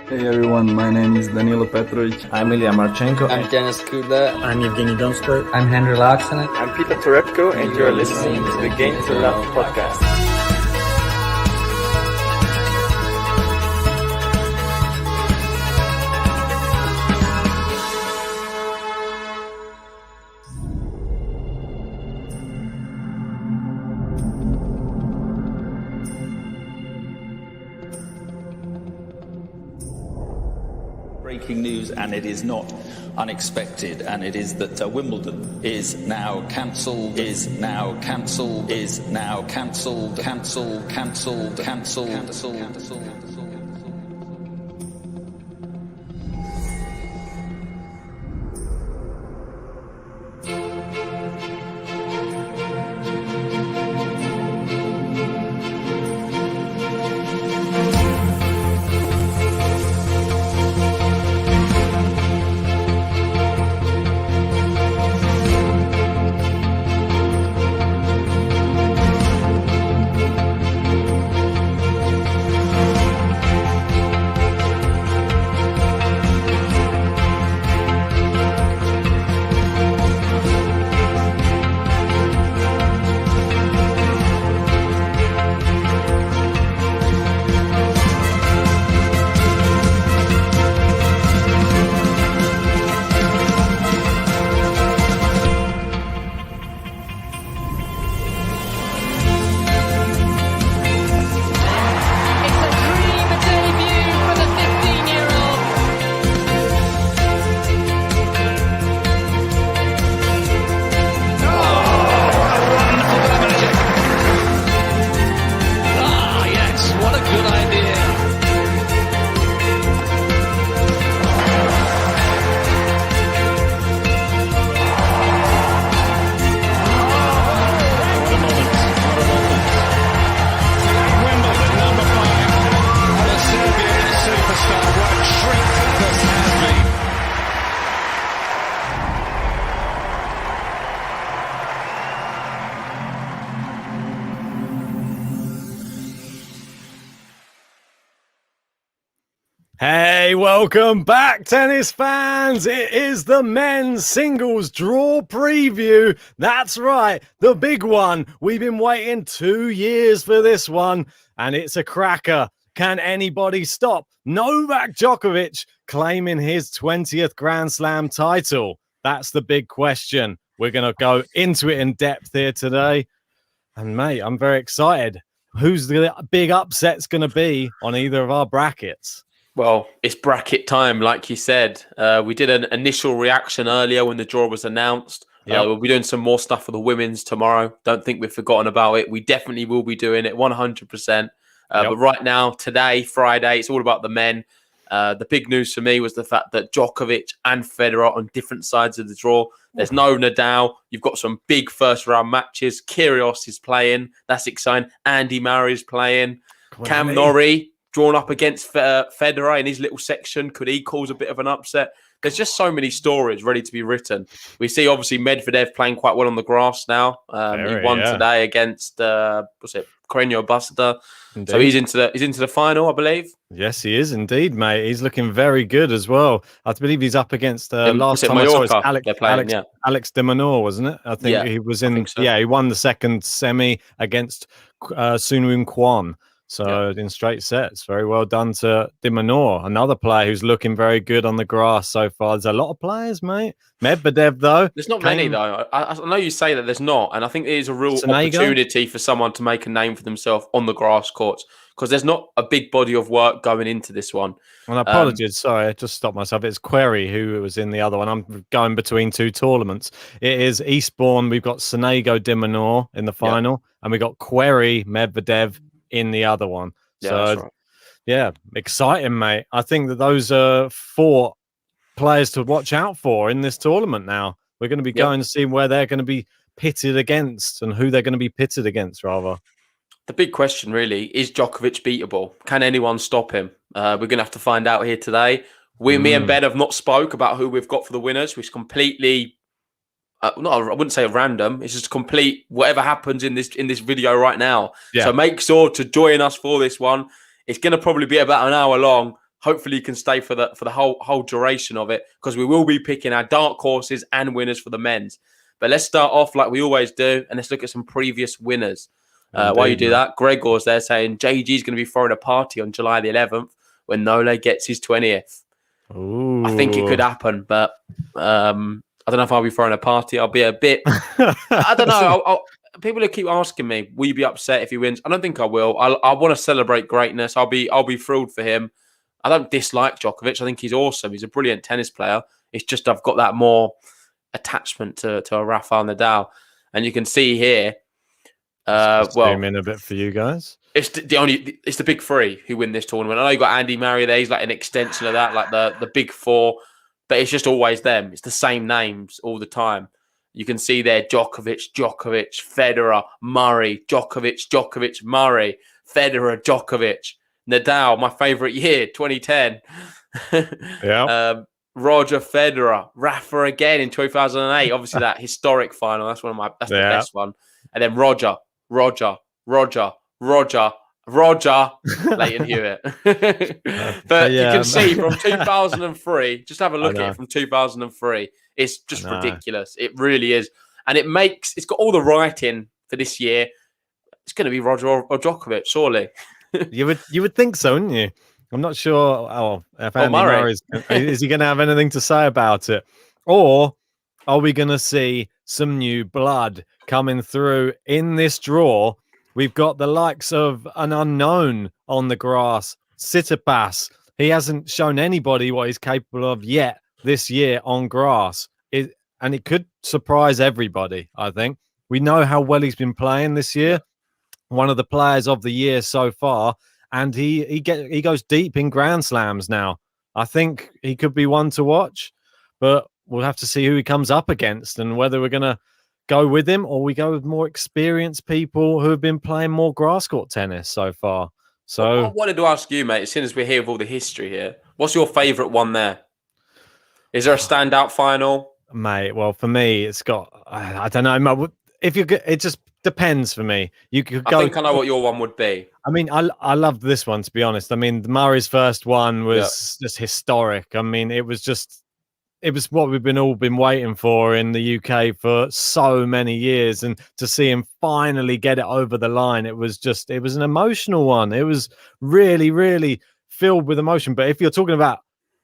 Hey everyone, my name is Danilo Petrovic. I'm Ilya Marchenko. I'm Denis Kudla. I'm Evgeny Donskoy. I'm Henry Laaksonen. I'm Peter Torebko, and you're listening to the Game to Love podcast. Breaking news, and it is not unexpected, and it is that Wimbledon is now cancelled, cancelled. Hey, welcome back, tennis fans. It is the men's singles draw preview. That's right, the big one. We've been waiting 2 years for this one, and it's a cracker. Can anybody stop Novak Djokovic claiming his 20th Grand Slam title? That's the big question. We're going to go into it in depth here today. And, mate, I'm very excited. Who's the big upset's going to be on either of our brackets? Well, it's bracket time, like you said. We did an initial reaction earlier when the draw was announced. Yep. We'll be doing some more stuff for the women's tomorrow. Don't think we've forgotten about it. We definitely will be doing it 100%. But right now, today, Friday, it's all about the men. The big news for me was the fact that Djokovic and Federer are on different sides of the draw. There's no Nadal. You've got some big first-round matches. Kyrgios is playing. That's exciting. Andy Murray is playing. Cam Norrie drawn up against Federer in his little section. Could he cause a bit of an upset? There's just so many stories ready to be written. We see, obviously, Medvedev playing quite well on the grass now. He won today against, Carreño Buster. Indeed. So he's into the final, I believe. Yes, he is indeed, mate. He's looking very good as well. I believe he's up against last time Mallorca, I saw it, Alex De Minaur, wasn't it? I think he was in. So. Yeah, he won the second semi against Sunwoo Kwon. So in straight sets, very well done to De Minaur, another player who's looking very good on the grass so far. There's a lot of players, mate. Medvedev, though. There's not many, though. I know you say that there's not, and I think it is a real opportunity for someone to make a name for themselves on the grass courts, because there's not a big body of work going into this one. Well, apologies, sorry, I just stopped myself. It's Querrey who was in the other one. I'm going between two tournaments. It is Eastbourne. We've got Sonego De Minaur in the final, and we've got Querrey, Medvedev in the other one. Yeah, so that's right. Exciting, mate. I think that those are 4 players to watch out for in this tournament now. We're going to be going to see where they're going to be pitted against and who they're going to be pitted against, rather. The big question, really, is Djokovic beatable? Can anyone stop him? We're going to have to find out here today. Me and Ben have not spoke about who we've got for the winners, which is completely... I wouldn't say random. It's just complete whatever happens in this video right now. Yeah. So make sure to join us for this one. It's going to probably be about an hour long. Hopefully, he can stay for the whole duration of it, because we will be picking our dark horses and winners for the men's. But let's start off like we always do, and let's look at some previous winners. While you do that, Gregor's there saying JG's going to be throwing a party on July the 11th when Nole gets his 20th. Ooh. I think it could happen, but I don't know if I'll be throwing a party. I'll be a bit. I don't know. People will keep asking me, "Will you be upset if he wins?" I don't think I will. I want to celebrate greatness. I'll be thrilled for him. I don't dislike Djokovic. I think he's awesome. He's a brilliant tennis player. It's just I've got that more attachment to a Rafael Nadal, and you can see here. Zoom in a bit for you guys. It's the big three who win this tournament. I know you got Andy Murray there. He's like an extension of that, like the big four. But it's just always them. It's the same names all the time. You can see there Djokovic, Federer, Murray, Djokovic, Murray, Federer, Djokovic, Nadal. My favourite year, 2010. Yeah. Roger Federer, Rafa again in 2008. Obviously that historic final. That's the best one. And then Roger, Leighton Hewitt. But you can see from 2003, just have a look at it from 2003. It's just ridiculous. It really is. And it's got all the writing for this year. It's going to be Roger or Djokovic, surely. You would think so, wouldn't you? I'm not sure. If Andy Murray is he going to have anything to say about it? Or are we going to see some new blood coming through in this draw? We've got the likes of an unknown on the grass, Tsitsipas. He hasn't shown anybody what he's capable of yet this year on grass. And it could surprise everybody, I think. We know how well he's been playing this year. One of the players of the year so far. And he goes deep in Grand Slams now. I think he could be one to watch. But we'll have to see who he comes up against and whether we're going to go with him or we go with more experienced people who have been playing more grass court tennis so far. So I wanted to ask you, mate, as soon as we're here with all the history here, what's your favourite one there? Is there a standout final? Mate, well, for me, it's got, I don't know. It just depends for me. You could go. I think I know what your one would be. I mean, I loved this one, to be honest. I mean, Murray's first one was just historic. I mean, it was what we've all been waiting for in the UK for so many years, and to see him finally get it over the line, it was an emotional one. It was really, really filled with emotion. But if you're talking about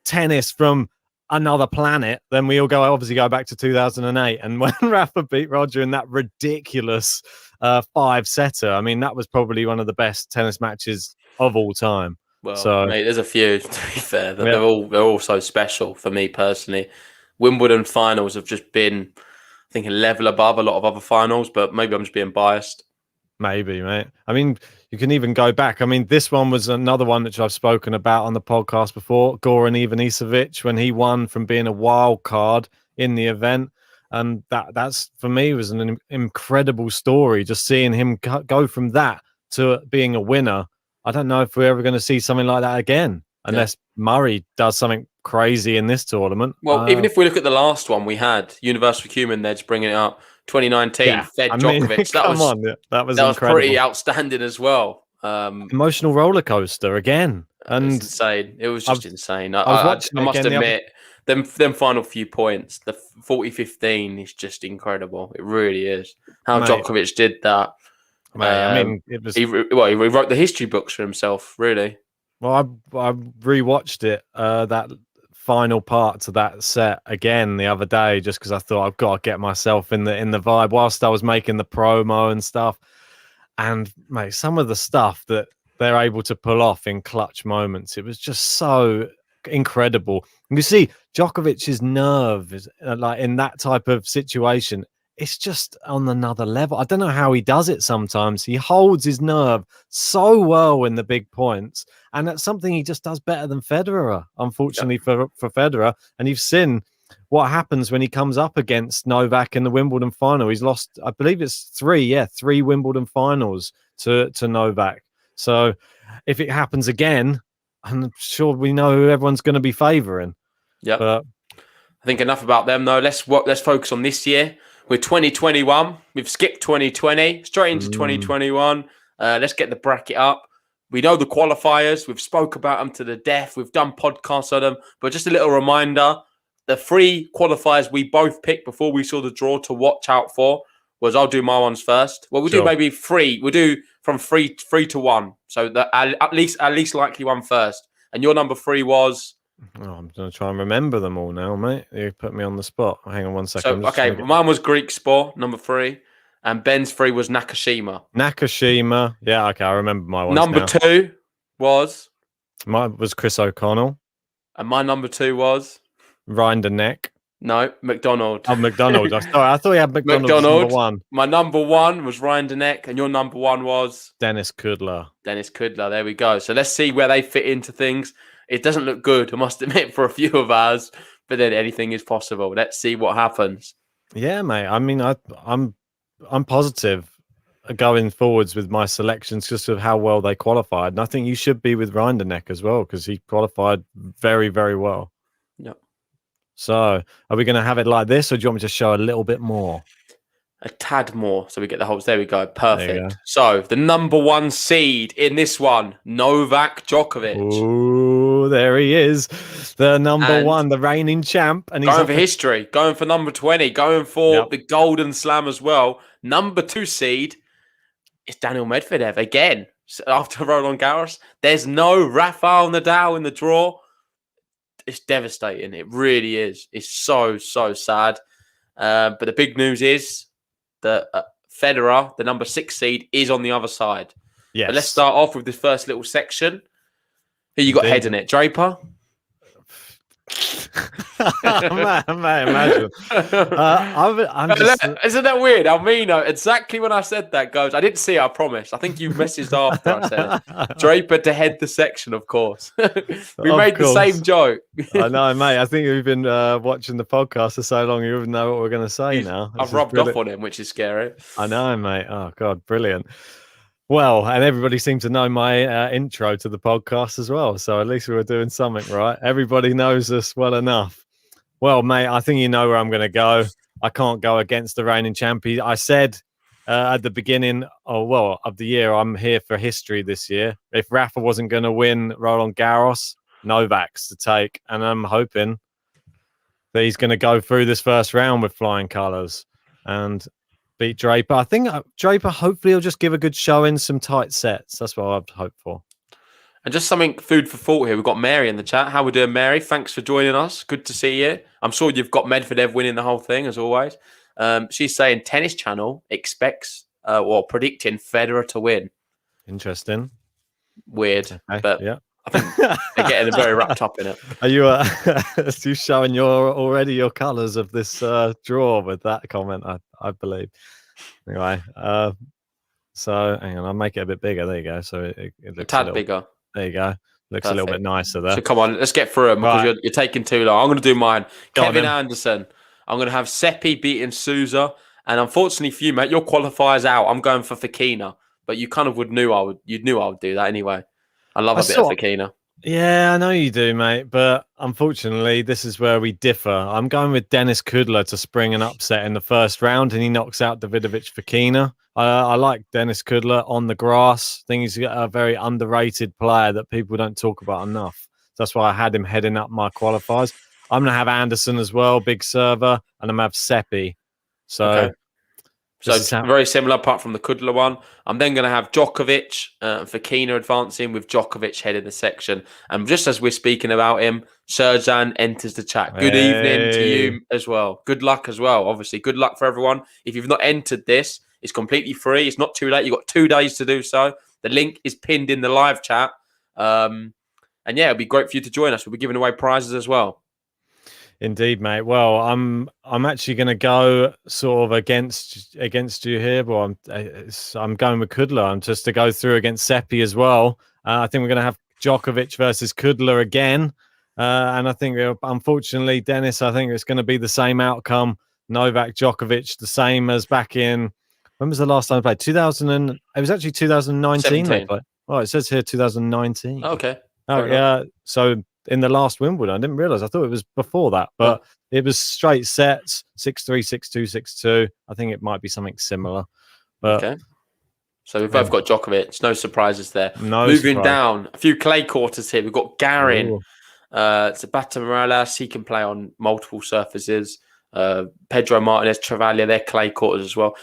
tennis from another planet, then we all obviously go back to 2008, and when Rafa beat Roger in that ridiculous 5-setter. I mean, that was probably one of the best tennis matches of all time. Well, mate, there's a few, to be fair. They're all so special for me personally. Wimbledon finals have just been, I think, a level above a lot of other finals, but maybe I'm just being biased. Maybe, mate. I mean, you can even go back. I mean, this one was another one which I've spoken about on the podcast before. Goran Ivanisevic, when he won from being a wild card in the event. And that's for me, was an incredible story. Just seeing him go from that to being a winner. I don't know if we're ever going to see something like that again, unless Murray does something crazy in this tournament. Well, even if we look at the last one we had, Universal Human, they're just bringing it up. 2019, Fed Djokovic. That was pretty outstanding as well. Emotional roller coaster again, and it's insane. It was just insane. I must admit, them final few points, the 40-15 is just incredible. It really is. How Djokovic did that. Mate, I mean, it was. He wrote the history books for himself, really. Well, I rewatched it, that final part to that set again the other day, just because I thought I've got to get myself in the vibe whilst I was making the promo and stuff. And mate, some of the stuff that they're able to pull off in clutch moments, it was just so incredible. And you see Djokovic's nerve is like in that type of situation. It's just on another level. I don't know how he does it sometimes. He holds his nerve so well in the big points. And that's something he just does better than Federer, unfortunately for Federer. And you've seen what happens when he comes up against Novak in the Wimbledon final. He's lost, I believe it's three Wimbledon finals to Novak. So if it happens again, I'm sure we know who everyone's going to be favouring. Yeah. But I think enough about them, though. Let's focus on this year. We're 2021. We've skipped 2020, straight into 2021. Let's get the bracket up. we know the qualifiers. We've spoke about them to the death. We've done podcasts on them. But just a little reminder, the 3 qualifiers we both picked before we saw the draw to watch out for was, I'll do my ones first. Well, we'll do maybe 3. We'll do from 3 to 1. So at least likely one first. And your number 3 was... Oh, I'm going to try and remember them all now, mate. You put me on the spot. Hang on one second. So, okay, mine was Greek Sport, number 3. And Ben's 3 was Nakashima. Nakashima. Yeah, okay, I remember my one. Number 2 was... Mine was Chris O'Connell. And my number 2 was... Rinderknech. No, McDonald. Oh, McDonald. I thought you had McDonald as number 1. My number 1 was Rinderknech, and your number 1 was... Dennis Kudla. Dennis Kudla, there we go. So let's see where they fit into things. It doesn't look good, I must admit, for a few of ours, but then anything is possible. Let's see what happens. Yeah, mate. I mean, I'm positive going forwards with my selections just of how well they qualified. And I think you should be with Rinderknech as well because he qualified very, very well. Yep. So are we going to have it like this or do you want me to show a little bit more? A tad more. So we get the holes. There we go. Perfect. So the number 1 seed in this one, Novak Djokovic. Ooh, there he is. The number 1, the reigning champ. And he's going for history, going for number 20, going for the Golden Slam as well. Number 2 seed is Daniel Medvedev again. After Roland Garros, there's no Rafael Nadal in the draw. It's devastating. It really is. It's so sad. But the big news is that Federer, the number 6 seed, is on the other side. Yes. But let's start off with this first little section. Who you got heading it? Draper? Imagine. Isn't that weird? Almino, exactly when I said that, goes, I didn't see it, I promise. I think you messaged after I said it. Draper to head the section, of course. We made the same joke. I know, mate. I think you've been watching the podcast for so long, you even know what we're going to say now. I've rubbed off on him, which is scary. I know, mate. Oh, God, brilliant. Well, and everybody seemed to know my intro to the podcast as well. So at least we were doing something right. Everybody knows us well enough. Well, mate, I think you know where I'm going to go. I can't go against the reigning champion. I said at the beginning of the year, I'm here for history this year. If Rafa wasn't going to win Roland Garros, Novak's to take. And I'm hoping that he's going to go through this first round with flying colours and beat Draper. I think Draper hopefully will just give a good show in some tight sets. That's what I'd hope for. And just something food for thought here. We've got Mary in the chat. How we doing, Mary? Thanks for joining us. Good to see you. I'm sure you've got Medvedev winning the whole thing, as always. She's saying Tennis Channel expects or predicting Federer to win. Interesting. Weird. Okay, but yeah. I think they're getting very wrapped up in it. Are you showing already your colours of this draw with that comment, I believe. Anyway, so hang on, I'll make it a bit bigger. There you go. So it looks a tad bigger. There you go. Looks a little bit nicer there. So come on, let's get through them because you're taking too long. I'm going to do mine. Kevin Anderson. I'm going to have Seppi beating Sousa. And unfortunately for you, mate, your qualifier's out. I'm going for Fokina. But you kind of knew I would do that anyway. I love a bit of Fokina. Yeah, I know you do, mate. But unfortunately, this is where we differ. I'm going with Dennis Kudla to spring an upset in the first round, and he knocks out Davidovich Fokina. I like Dennis Kudla on the grass. I think he's a very underrated player that people don't talk about enough. That's why I had him heading up my qualifiers. I'm going to have Anderson as well, big server, and I'm going to have Seppi. So it's very similar apart from the Kudla one. I'm then going to have Djokovic and Fokina advancing with Djokovic heading the section. And just as we're speaking about him, Serjan enters the chat. Good evening to you as well. Good luck as well, obviously. Good luck for everyone. If you've not entered this, it's completely free. It's not too late. You've got 2 days to do so. The link is pinned in the live chat. And yeah, it'll be great for you to join us. We'll be giving away prizes as well. Indeed, mate. Well, I'm actually going to go sort of against you here, but I'm going with Kudla. I'm just to go through against Seppi as well. I think we're going to have Djokovic versus Kudla again, and I think unfortunately, Dennis, I think it's going to be the same outcome. Novak Djokovic, the same as back in when was the last time I played? It was actually 2019. Oh, it says here 2019. Okay. Oh yeah. So in the last Wimbledon, I didn't realize. I thought it was before that, but it was straight sets, 6-3, 6-2, 6-2. I think it might be something similar. But So we've both got Djokovic. No surprises there. No Moving surprise. down, a few clay quarters here. We've got Garin. Ooh. Tsitsipas and Morales, he can play on multiple surfaces. Pedro Martinez, Travaglia, they're clay quarters as well.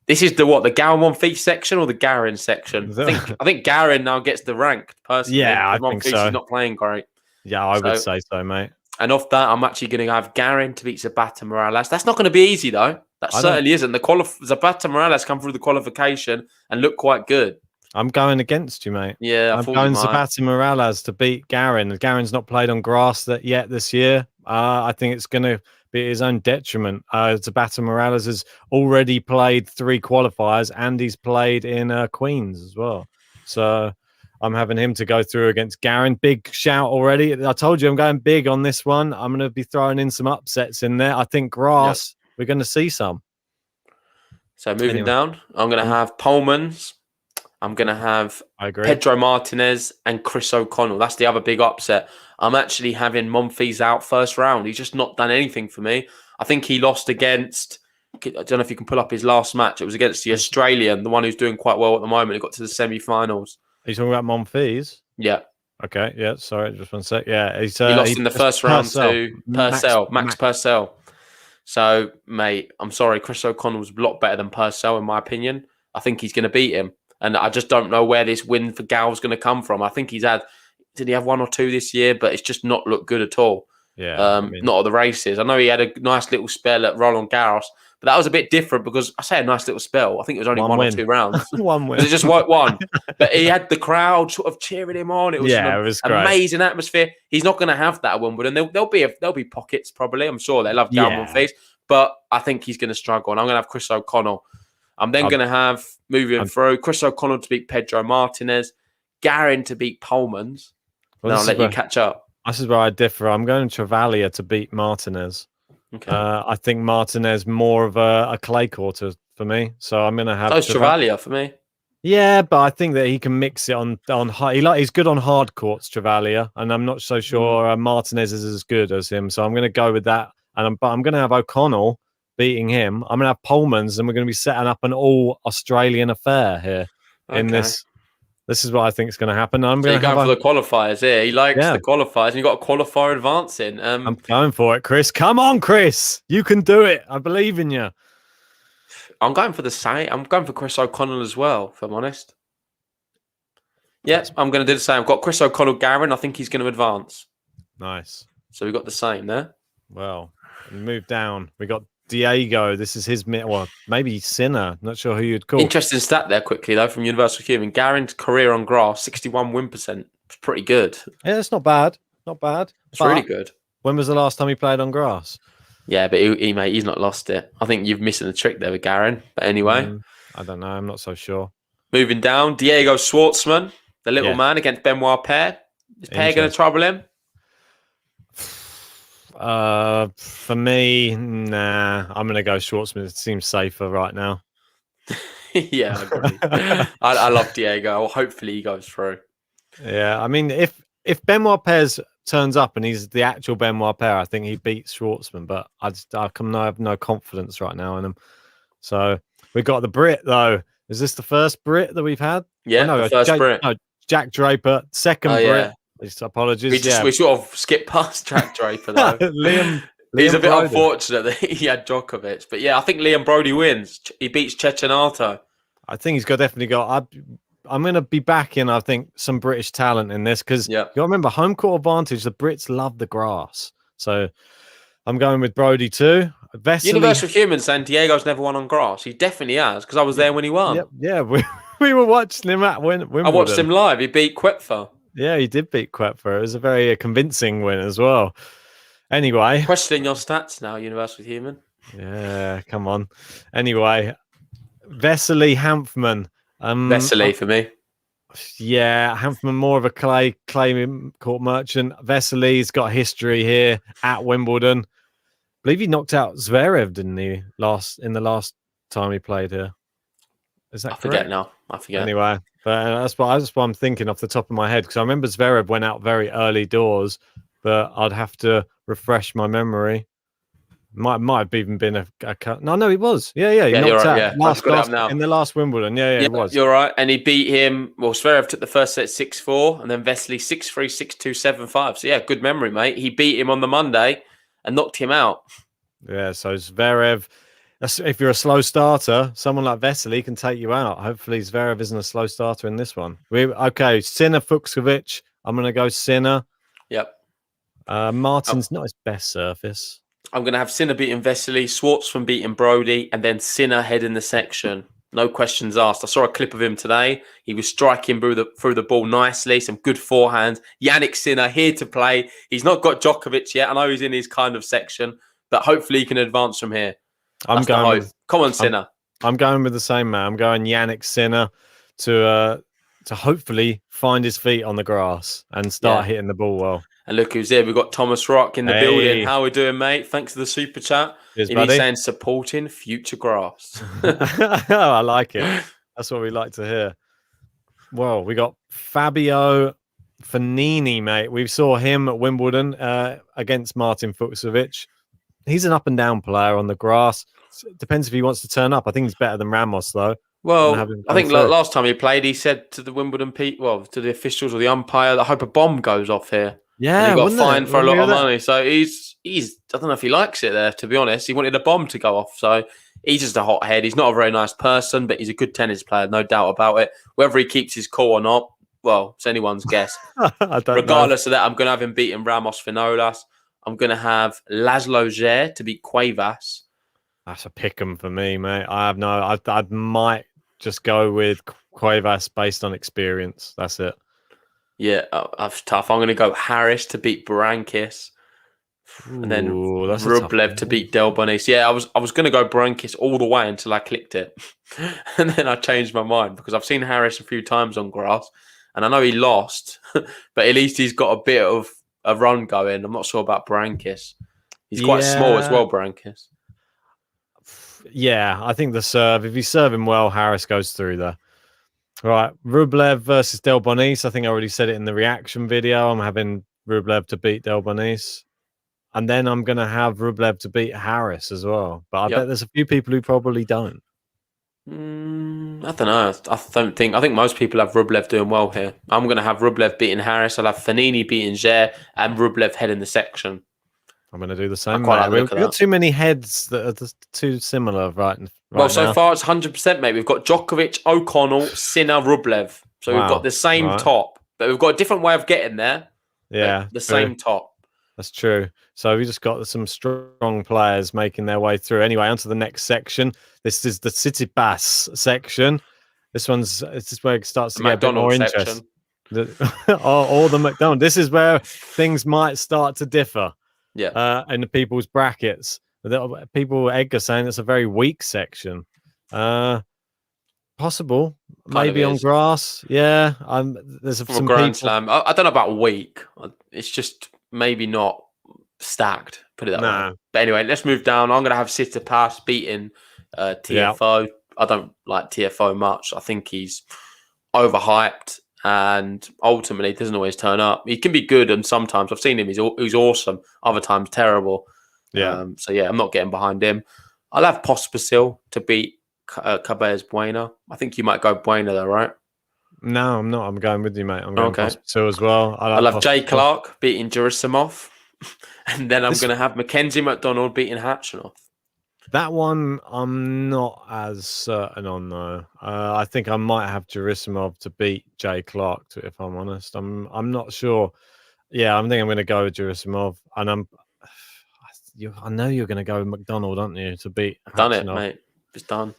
This is the Garin Monfils section or the Garin section? I think Garin now gets the rank, personally. Yeah, I think so. He's not playing great. Yeah, I would say so, mate. And off that, I'm actually going to have Garin to beat Tsitsipas and Morales. That's not going to be easy, though. That certainly isn't. Tsitsipas and Morales come through the qualification and look quite good. I'm going against you, mate. Yeah, I'm going Tsitsipas and Morales to beat Garin. Garin's not played on grass yet this year. I think it's going to be his own detriment. Tsitsipas and Morales has already played 3 qualifiers and he's played in Queens as well. So I'm having him to go through against Garin. Big shout already. I told you I'm going big on this one. I'm going to be throwing in some upsets in there. I think grass, we're going to see some. So moving down, I'm going to have Polmans. I'm going to have Pedro Martinez and Chris O'Connell. That's the other big upset. I'm actually having Monfils out first round. He's just not done anything for me. I think he lost against, I don't know if you can pull up his last match. It was against the Australian, the one who's doing quite well at the moment. He got to the semi-finals. Are you talking about Monfils? Yeah. Okay, yeah, sorry, just one sec. Yeah, he lost in the first round to Purcell, Max Purcell. So, mate, I'm sorry, Chris O'Connell was a lot better than Purcell, in my opinion. I think he's going to beat him. And I just don't know where this win for Gal's going to come from. I think did he have 1 or 2 this year? But it's just not looked good at all. Yeah. Not at the races. I know he had a nice little spell at Roland Garros, but that was a bit different because I say a nice little spell. I think it was only one or 2 rounds. One win. It was just one. But he had the crowd sort of cheering him on. It was an amazing atmosphere. He's not going to have that at Wimbledon. There'll be pockets probably. I'm sure they love Gal Monfils, but I think he's going to struggle. And I'm going to have Chris O'Connell. I'm then going to have, moving through, Chris O'Connell to beat Pedro Martinez, Garin to beat Polmans. Well, then I'll let you catch up. This is where I differ. I'm going Travaglia to beat Martinez. Okay. I think Martinez more of a clay quarter for me. So I'm going to have... So Travaglia for me. Yeah, but I think that he can mix it on hard. He's good on hard courts, Travaglia, and I'm not so sure Martinez is as good as him. So I'm going to go with that. But I'm going to have O'Connell beating him. I'm going to have Polmans, and we're going to be setting up an all-Australian affair here in this. This is what I think is going to happen. I'm going for the qualifiers here. He likes the qualifiers, and you've got a qualifier advancing. I'm going for it, Chris. Come on, Chris. You can do it. I believe in you. I'm going for the same. I'm going for Chris O'Connell as well, if I'm honest. Yeah, I'm going to do the same. I've got Chris O'Connell, Garin. I think he's going to advance. Nice. So we've got the same there. Well, we move down. We got Diego. This is his maybe Sinner. Not sure who you'd call. Interesting stat there quickly though from Universal Human. Garin's career on grass, 61 win percent. It's pretty good. Yeah, it's not bad. Not bad. It's really good. When was the last time he played on grass? Yeah, but he's not lost it. I think you've missing the trick there with Garin. But anyway, I don't know. I'm not so sure. Moving down, Diego Schwartzman, the little man against Benoit Paire. Is Paire going to trouble him? For me, nah. I'm going to go Schwartzman. It seems safer right now. Yeah, I agree. I love Diego. Hopefully he goes through. Yeah, I mean, if Benoit Paire turns up and he's the actual Benoit Paire, I think he beats Schwartzman. But I have no confidence right now in him. So we got the Brit though. Is this the first Brit that we've had? Yeah, the first Brit. No, Jack Draper, second Brit. Yeah. Apologies. We sort of skipped past Jack Draper though. Liam He's a bit Brody. unfortunate that he had Djokovic, but yeah, I think Liam Brody wins. He beats Cecchinato. I think he's definitely got. I'm going to be backing, I think, some British talent in this because you got to remember home court advantage. The Brits love the grass, so I'm going with Brody too. Vesely, Universal Human saying Diego's never won on grass. He definitely has because I was there when he won. Yeah, we were watching him at Wimbledon. I watched him live. He beat Koepfer. Yeah, he did beat Koepfer. It was a very convincing win as well. Anyway. Questioning your stats now, Universal Human. Yeah, come on. Anyway, Vesely Hanfman. Vesely for me. Yeah, Hanfman more of a clay court merchant. Vesely's got history here at Wimbledon. I believe he knocked out Zverev, didn't he, in the last time he played here? Is that correct? I forget. Anyway, but that's what I'm thinking off the top of my head because I remember Zverev went out very early doors, but I'd have to refresh my memory. Might have even been a cut. No, it was. Yeah, he knocked out in the last Wimbledon. Yeah, it was. You're right. And he beat him. Well, Zverev took the first set 6-4, and then Vesely 6-3, 6-2, 7-5. So yeah, good memory, mate. He beat him on the Monday and knocked him out. Yeah, so Zverev, if you're a slow starter, someone like Vesely can take you out. Hopefully Zverev isn't a slow starter in this one. Okay, Sinner, Fucsovic. I'm going to go Sinner. Yep. Martin's not his best surface. I'm going to have Sinner beating Vesely, Swartz from beating Brody, and then Sinner heading the section. No questions asked. I saw a clip of him today. He was striking through the ball nicely, some good forehands. Yannick Sinner here to play. He's not got Djokovic yet. I know he's in his kind of section, but hopefully he can advance from here. Come on, Sinner. I'm going with the same man. I'm going Yannick Sinner to hopefully find his feet on the grass and start hitting the ball well. And look who's here. We've got Thomas Rock in the building. How are we doing, mate? Thanks for the super chat. Cheers, and he's saying supporting future grass. I like it. That's what we like to hear. Well, we got Fabio Fognini, mate. We saw him at Wimbledon against Martin Fucsovic. He's an up and down player on the grass. It depends if he wants to turn up. I think he's better than Ramos, though. Well, I think last time he played, he said to the Wimbledon to the officials or the umpire, I hope a bomb goes off here. Yeah, and he got fined for a lot of money. So he's I don't know if he likes it there, to be honest. He wanted a bomb to go off. So he's just a hothead. He's not a very nice person, but he's a good tennis player, no doubt about it. Whether he keeps his cool or not, well, it's anyone's guess. Regardless of that, I'm going to have him beating Ramos Vinolas. I'm going to have Laszlo Djere to beat Cuevas. That's a pick'em for me, mate. I might just go with Cuevas based on experience. That's it. Yeah, that's tough. I'm going to go Harris to beat Berankis. And then Rublev to beat Delbonis. Yeah, I was going to go Berankis all the way until I clicked it. And then I changed my mind because I've seen Harris a few times on grass. And I know he lost, but at least he's got a bit of a run going. I'm not sure about Berankis. He's quite small as well, Berankis. Yeah, I think the serve, if you serve him well, Harris goes through there. Right, Rublev versus Delbonis. I think I already said it in the reaction video. I'm having Rublev to beat Delbonis. And then I'm going to have Rublev to beat Harris as well. But I bet there's a few people who probably don't. I don't know. I think most people have Rublev doing well here. I'm going to have Rublev beating Harris. I'll have Fognini beating Djere and Rublev heading the section. I'm going to do the same. We've got too many heads that are just too similar right well, so far it's 100%, mate. We've got Djokovic, O'Connell, Sinner, Rublev. So we've got the same top, but we've got a different way of getting there. Yeah. The same top. That's true. So we just got some strong players making their way through. Anyway, on to the next section. This is the Tsitsipas section. This is where it starts to get a bit more interesting. Or the McDonald. This is where things might start to differ. Yeah. In the people's brackets. Edgar saying it's a very weak section. Possible. Maybe on grass. Yeah. There's some Grand Slam. I don't know about weak. It's just maybe not stacked. Put it that way. But anyway, let's move down. I'm going to have Tsitsipas beating TFO. I don't like TFO much. I think he's overhyped. And ultimately, it doesn't always turn up. He can be good, and sometimes I've seen him. He's awesome. Other times, terrible. Yeah. So yeah, I'm not getting behind him. I'll have Pospisil to beat Cabez Buena. I think you might go Buena though, right? No, I'm not. I'm going with you, mate. I'm going Pospisil as well. I'll have Jay Clark beating Gerasimov, and then I'm going to have Mackenzie McDonald beating Hatchinoff. That one I'm not as certain on though. I think I might have Gerasimov to beat Jay Clark, if I'm honest. I'm not sure. Yeah, I think I'm going to go with Gerasimov, and I know you're going to go with McDonald, aren't you, to beat Hatchinoff. Done it, mate. It's done.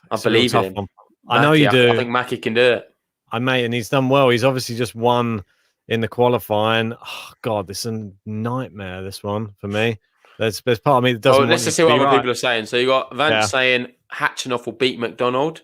I believe in him. One. I know you do. I think Mackie can do it. Mate, and he's done well. He's obviously just won in the qualifying. Oh, God, this is a nightmare, this one, for me. There's part of me that doesn't let's just see what other people are saying. So you got Vance saying Hatchinoff will beat McDonald.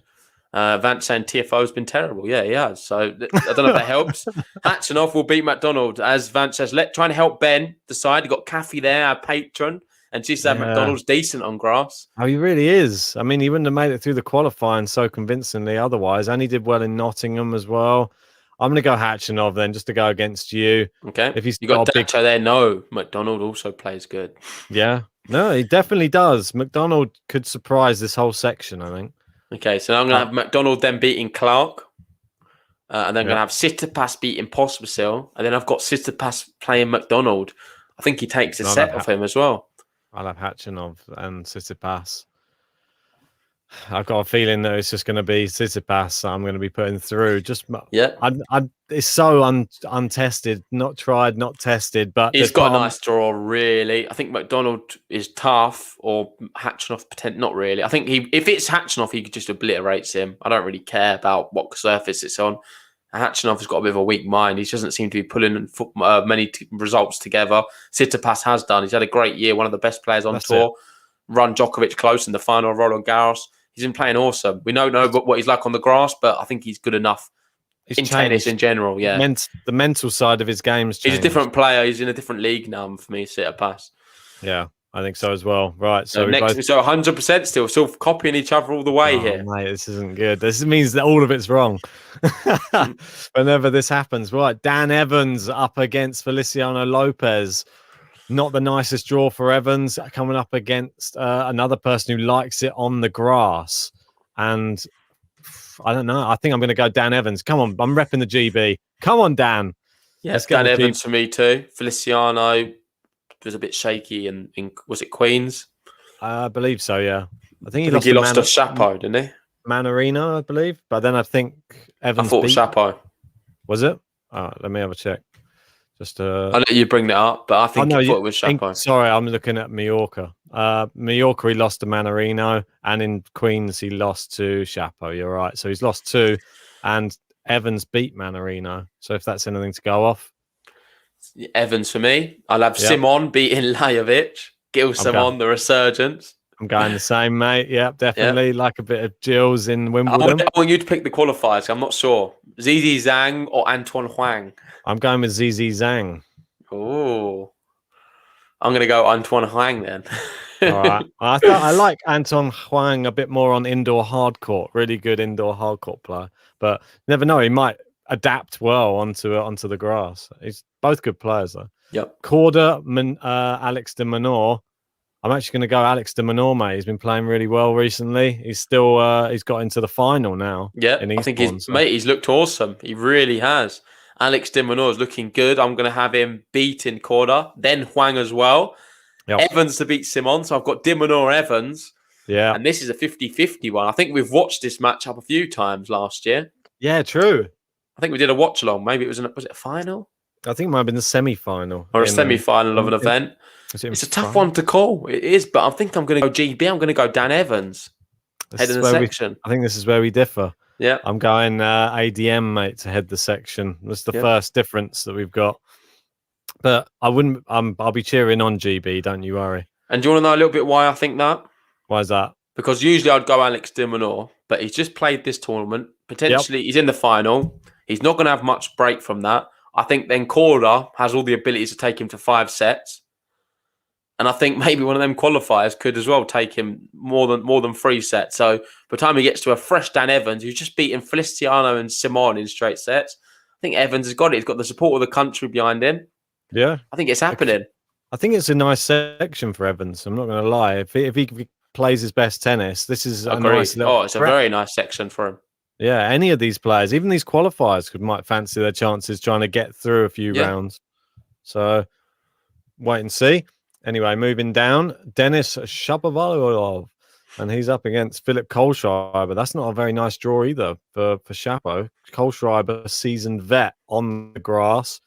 Vance saying TFO's been terrible. Yeah, he has. So I don't know if that helps. Hatchinoff will beat McDonald. As Vance says, try and help Ben decide. You got Caffey there, our patron. And she said McDonald's decent on grass. Oh, he really is. I mean, he wouldn't have made it through the qualifying so convincingly otherwise. And he did well in Nottingham as well. I'm going to go Khachanov then, just to go against you. Okay. If he's You got got a Dacho there. No, McDonald also plays good. Yeah. No, he definitely does. McDonald could surprise this whole section, I think. Okay, so now I'm going to have McDonald then beating Clark. And then I'm going to have Tsitsipas beating Pospisil. And then I've got Tsitsipas playing McDonald. I think he takes a set off him as well. I'll have Khachanov and Tsitsipas. I've got a feeling that it's just going to be Tsitsipas I'm going to be putting through. It's so untested, not tried, not tested. But he's got a nice draw, really. I think McDonald is tough, or Khachanov potentially not really. I think if it's Khachanov, he just obliterates him. I don't really care about what surface it's on. Khachanov has got a bit of a weak mind. He doesn't seem to be pulling many results together. Tsitsipas has done. He's had a great year, one of the best players on tour. Run Djokovic close in the final of Roland Garros. He's been playing awesome. We don't know what he's like on the grass, but I think he's good enough in tennis in general. Yeah, the mental side of his game's changed. He's a different player. He's in a different league now for me, Tsitsipas. Yeah, I think so as well. Right, so 100% still copying each other all the way here. Mate, this isn't good. This means that all of it's wrong. Whenever this happens, right? Dan Evans up against Feliciano Lopez. Not the nicest draw for Evans, coming up against another person who likes it on the grass. And I don't know. I think I'm going to go Dan Evans. Come on, I'm repping the GB. Come on, Dan. Yes, Dan Evans for me too. Feliciano was a bit shaky in was it Queens? I believe so, yeah. I think he lost to Chapo, didn't he? Manarino, I believe. But then I think Evans I thought Chapo. Was it? Oh, let me have a check. I'll let you bring that up, but I think it was Chapo. Sorry, I'm looking at Mallorca. Mallorca, he lost to Manarino, and in Queens, he lost to Chapo. You're right. So he's lost 2, and Evans beat Manarino. So if that's anything to go off. Evans for me. I'll have Simon beating Lajovic. Gil Simon, the resurgence. I'm going the same, mate. Yep, definitely. Like a bit of Gilles in Wimbledon. I want you to pick the qualifiers. I'm not sure. Zizi Zhang or Antoine Huang? I'm going with Zizi Zhang. Oh, I'm going to go Antoine Huang then. All right. I like Antoine Huang a bit more on indoor hardcourt. Really good indoor hardcourt player. But never know. He might adapt well onto the grass. He's both good players, though. Yep. Korda, Alex de Minaur. I'm actually going to go Alex de Minaur, mate. He's been playing really well recently. He's still he's got into the final now. Yeah, I think he's looked awesome. He really has. Alex de Minaur is looking good. I'm going to have him beating Korda, then Huang as well. Yep. Evans to beat Simon. So I've got de Minaur Evans. Yeah. And this is a 50-50 one. I think we've watched this matchup a few times last year. Yeah, true. I think we did a watch along. Maybe it was was it a final? I think it might have been the semi-final. Or a semi-final of an event. It's a tough one to call. It is, but I think I'm going to go GB. I'm going to go Dan Evans. Head in the section. I think this is where we differ. Yeah. I'm going ADM, mate, to head the section. That's the first difference that we've got. But I wouldn't. I'll be cheering on GB. Don't you worry. And do you want to know a little bit why I think that? Why is that? Because usually I'd go Alex de Minaur, but he's just played this tournament. Potentially, he's in the final. He's not going to have much break from that. I think then Korda has all the abilities to take him to 5 sets. And I think maybe one of them qualifiers could as well take him more than 3 sets. So by the time he gets to a fresh Dan Evans, who's just beaten Feliciano and Simon in straight sets, I think Evans has got it. He's got the support of the country behind him. Yeah. I think it's happening. I think it's a nice section for Evans. I'm not going to lie. If he plays his best tennis, this is a nice little... it's a very nice section for him. Yeah, any of these players, even these qualifiers, might fancy their chances trying to get through a few rounds. So, wait and see. Anyway, moving down, Denis Shapovalov, and he's up against Philip Kohlschreiber. That's not a very nice draw either for Shapo. Kohlschreiber, seasoned vet on the grass,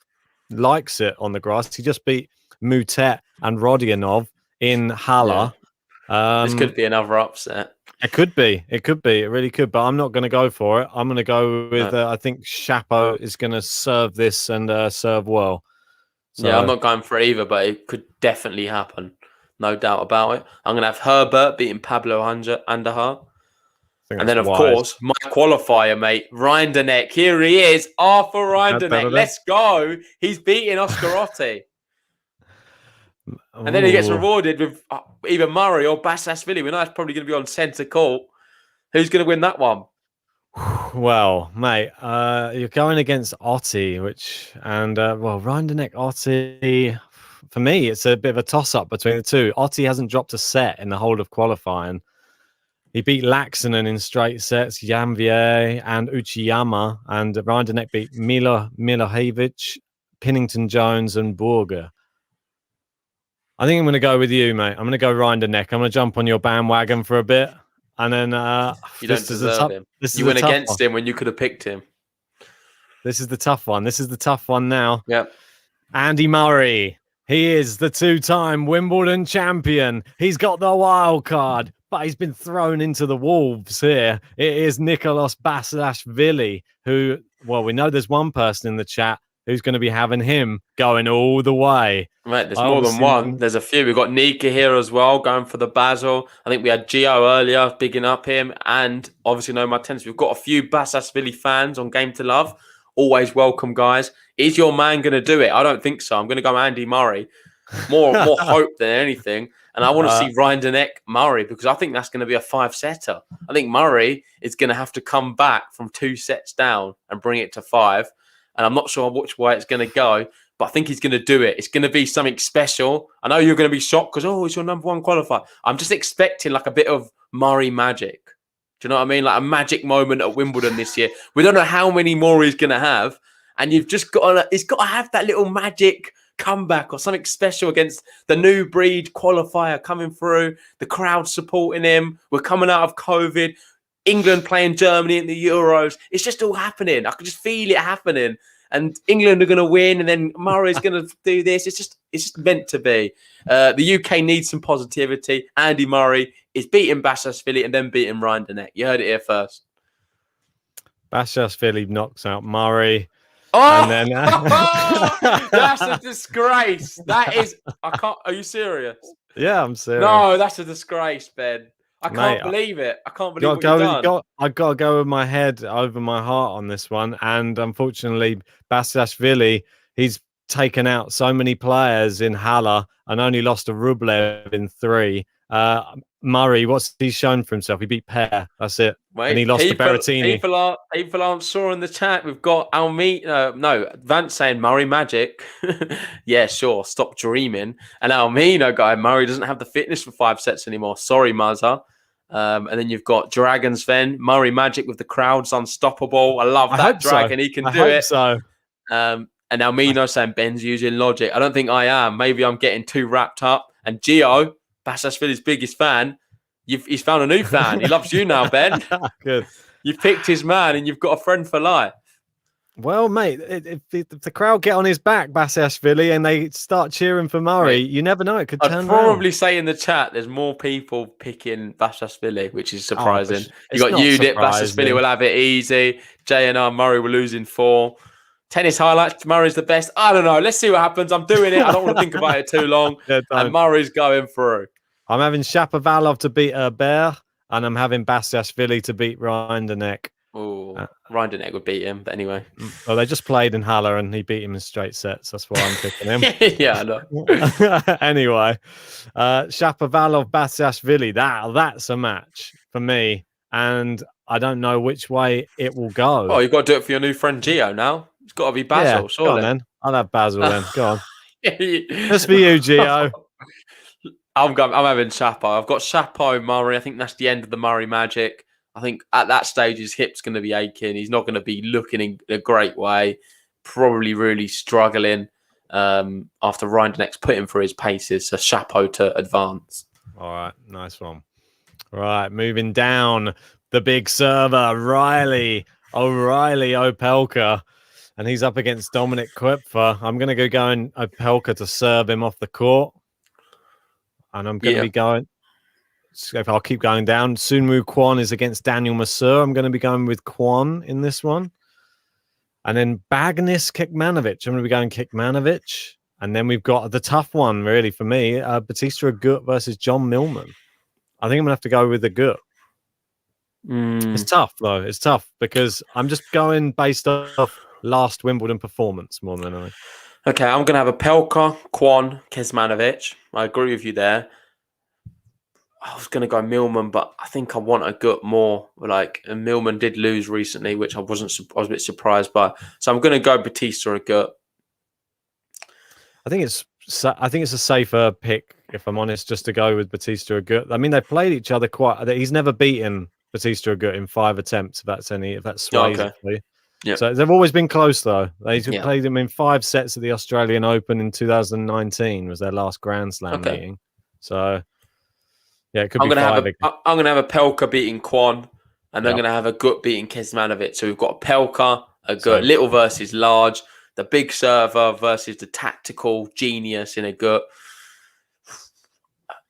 likes it on the grass. He just beat Mutet and Rodionov in Halle. Yeah. This could be another upset. It could be. It really could. But I'm not going to go for it. I'm going to go with, I think Chapo is going to serve this and serve well. So, yeah, I'm not going for it either, but it could definitely happen. No doubt about it. I'm going to have Herbert beating Pablo Andujar. And then, of course, my qualifier, mate, Rinderknecht. Here he is, Arthur Rinderknecht. Let's go. He's beating Oscar Otte. And then he gets rewarded with either Murray or Bassasvili. We know that's probably going to be on centre court. Who's going to win that one? Well, mate, you're going against Otti, Rinderknech Otti. For me, it's a bit of a toss-up between the two. Otti hasn't dropped a set in the whole of qualifying. He beat Laxonen in straight sets, Janvier and Uchiyama, and Rinderknech beat Milojevic, Pinnington Jones, and Burger. I think I'm going to go with you, mate. I'm going to go Rinderknech. I'm going to jump on your bandwagon for a bit. And then you don't deserve him. You went against him when you could have picked him. This is the tough one. This is the tough one now. Yep. Andy Murray. He is the two-time Wimbledon champion. He's got the wild card, but he's been thrown into the wolves here. It is Nicolas Basilashvili, who, well, we know there's one person in the chat who's going to be having him going all the way. Right, there's more than one. There's a few. We've got Nika here as well, going for the Basel. I think we had Gio earlier, bigging up him. And obviously, No My Tennis. We've got a few Basilashvili fans on Game to Love. Always welcome, guys. Is your man going to do it? I don't think so. I'm going to go Andy Murray. More hope than anything. And I want to see Rinderknech Murray because I think that's going to be a 5-setter. I think Murray is going to have to come back from 2 sets down and bring it to 5. And I'm not sure which way it's going to go, but I think he's going to do it. It's going to be something special. I know you're going to be shocked because, it's your number one qualifier. I'm just expecting like a bit of Murray magic. Do you know what I mean? Like a magic moment at Wimbledon this year. We don't know how many more he's going to have. And you've just he's got to have that little magic comeback or something special against the new breed qualifier coming through, the crowd supporting him. We're coming out of COVID. England playing Germany in the Euros. It's just all happening. I can just feel it happening. And England are going to win, and then Murray's going to do this. It's just meant to be. The UK needs some positivity. Andy Murray is beating Basilashvili and then beating Rinderknech. You heard it here first. Basilashvili knocks out Murray. Oh, and then, that's a disgrace. That is. I can't. Are you serious? Yeah, I'm serious. No, that's a disgrace, Ben. I can't believe it. I can't believe what you've done. I've got to go with my head over my heart on this one. And unfortunately, Basilashvili, he's taken out so many players in Halle and only lost to Rublev in 3. Murray, what's he shown for himself? He beat Paire. That's it. Wait, and he lost to Berrettini. People aren't sure in the chat. We've got Vance saying Murray magic. Yeah, sure. Stop dreaming. And Almino guy, Murray doesn't have the fitness for 5 sets anymore. Sorry, Mazza. And then you've got Dragons Ven, Murray magic with the crowds unstoppable. I love that Dragon. So. He can do it. So. And Almino saying Ben's using logic. I don't think I am. Maybe I'm getting too wrapped up. And Gio, Basilashvili's biggest fan, he's found a new fan. He loves you now, Ben. Good. You've picked his man and you've got a friend for life. Well, mate, if the crowd get on his back, Basilashvili, and they start cheering for Murray, you never know. It could turn around. I'd probably say in the chat there's more people picking Basilashvili, which is surprising. You got Udit, Basilashvili will have it easy. JNR, Murray will lose in 4. Tennis highlights, Murray's the best. I don't know. Let's see what happens. I'm doing it. I don't want to think about it too long. And Murray's going through. I'm having Shapovalov to beat Herbert, and I'm having Basilashvili to beat Rinderknech. Oh, Rinderknech would beat him, but anyway. Well, they just played in Halle, and he beat him in straight sets. That's why I'm picking him. Yeah, I know. Anyway, Shapovalov, Basilashvili, that's a match for me, and I don't know which way it will go. Oh, you've got to do it for your new friend Gio now. It's got to be Basil, surely. Go on, then. I'll have Basil then. Go on. Just for you, Gio. I'm having Chapo. I've got Chapo, Murray. I think that's the end of the Murray magic. I think at that stage, his hip's going to be aching. He's not going to be looking in a great way. Probably really struggling after Rinderknech's put him for his paces. So Chapo to advance. All right. Nice one. Right. Moving down. The big server, O'Reilly Opelka. And he's up against Dominic Koepfer. I'm going to go going Opelka to serve him off the court. And I'm going to be going, so if I'll keep going down, Sunwoo Kwon is against Daniel Masur. I'm going to be going with Kwon in this one. And then Bagnis Kekmanovic. I'm going to be going Kekmanovic. And then we've got the tough one, really, for me, Bautista Agut versus John Millman. I think I'm going to have to go with the Agut. It's tough, though. It's tough because I'm just going based off last Wimbledon performance more than anything. Okay, I'm going to have Opelka, Kwon, Kecmanovic. I agree with you there. I was going to go Millman, but I think I want a gut more. And Millman did lose recently, which I was a bit surprised by. So I'm going to go Bautista or a gut. I think it's a safer pick, if I'm honest, just to go with Bautista or gut. I mean, they played each other he's never beaten Bautista or gut in 5 attempts, if that sways it for you. Yep. So they've always been close, though. They played them in 5 sets at the Australian Open in 2019 was their last Grand Slam meeting. So, yeah, it could be 5 again. I'm going to have a Pelka beating Kwon, and I'm going to have a gut beating Kecmanovic. So we've got a Pelka, a gut, little versus large, the big server versus the tactical genius in a gut.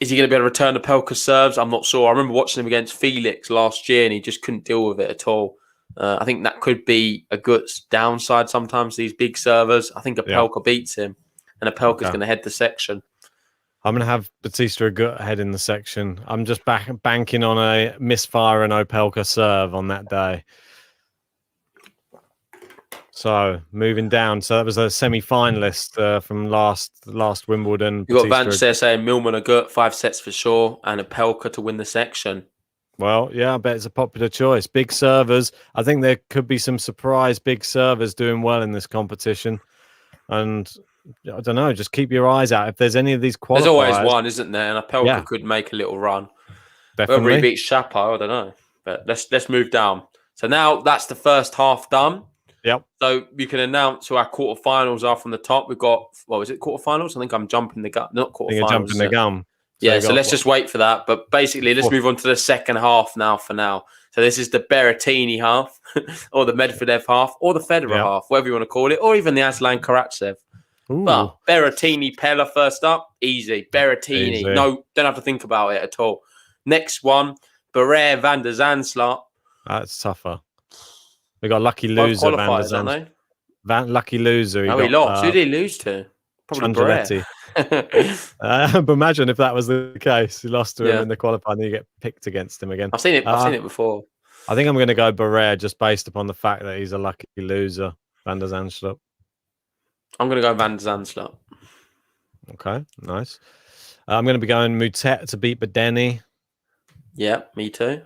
Is he going to be able to return the Pelka serves? I'm not sure. I remember watching him against Felix last year, and he just couldn't deal with it at all. I think that could be a gut's downside sometimes, these big servers. I think a Pelka beats him, and a Pelka's going to head the section. I'm going to have Bautista or gut head in the section. I'm just banking on a misfire and Opelka serve on that day. So moving down. So that was a semi-finalist from last Wimbledon. You got Vance there saying Millman a gut, 5 sets for sure, and a Pelka to win the section. Well, yeah, I bet it's a popular choice. Big servers. I think there could be some surprise big servers doing well in this competition. And I don't know, just keep your eyes out. If there's any of these qualifiers... There's always one, isn't there? And a Pelka could make a little run. Definitely. Whether he beats Shapo, I don't know. But let's move down. So now that's the first half done. Yep. So you can announce who our quarterfinals are from the top. We've got, is it quarterfinals? I think I'm jumping the gun. Not quarterfinals. You're jumping the gun. So let's just wait for that. But basically, let's move on to the second half now for now. So this is the Berrettini half, or the Medvedev half, or the Federer half, whatever you want to call it, or even the Aslan Karatsev. Ooh. But Berrettini, Pella first up, easy. Berrettini, Easy. No, don't have to think about it at all. Next one, Berrettini van der Zandslat. That's tougher. We got lucky loser van der Zandslat. Lucky loser. He lost. Who did he lose to? Probably Berrettini. But imagine if that was the case. He lost to him in the qualifying, then you get picked against him again. I've seen it before. I think I'm going to go Berrettini just based upon the fact that he's a lucky loser. Van der Zandslat. I'm going to go Van der Zandslat. Okay, nice. I'm going to be going Moutet to beat Berrettini. Yeah, me too.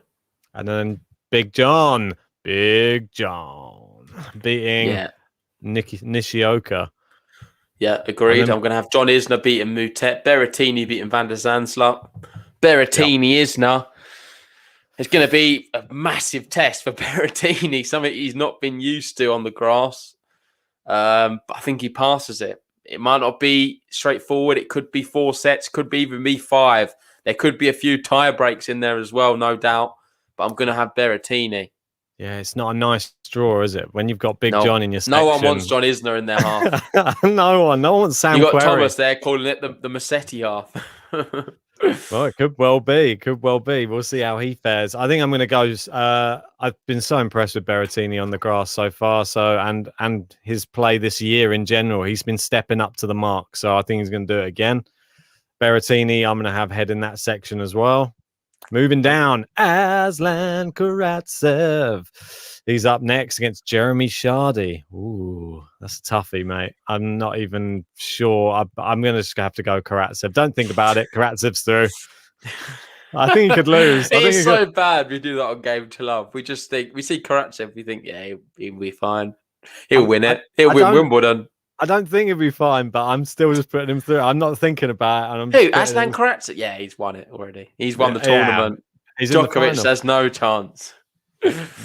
And then Big John beating Nishioka. Yeah, agreed. I'm going to have John Isner beating Moutet, Berrettini beating Van der Zandslat. Berrettini Isner. It's going to be a massive test for Berrettini, something he's not been used to on the grass. But I think he passes it. It might not be straightforward. It could be 4 sets, could be even be 5. There could be a few tie breaks in there as well, no doubt. But I'm going to have Berrettini. Yeah, it's not a nice draw, is it? When you've got Big John in your section. No one wants John Isner in their half. No one wants Sam You got Querrey. Thomas there calling it the Massetti half. Well, it could well be. We'll see how he fares. I think I'm going to go. I've been so impressed with Berrettini on the grass so far. And his play this year in general, he's been stepping up to the mark. So I think he's going to do it again. Berrettini, I'm going to have head in that section as well. Moving down, Aslan Karatsev. He's up next against Jeremy Shardy. Ooh, that's a toughie, mate. I'm not even sure. I'm going to just have to go Karatsev. Don't think about it. Karatsev's through. I think he could lose. It's so bad we do that on Game to Love. We just think, we see Karatsev, we think, he'll be fine. He'll win it. He'll win Wimbledon. I don't think he'll be fine, but I'm still just putting him through. I'm not thinking about it. And Who? Aslan Karatsev? Yeah, he's won it already. He's won the tournament. Djokovic has no chance.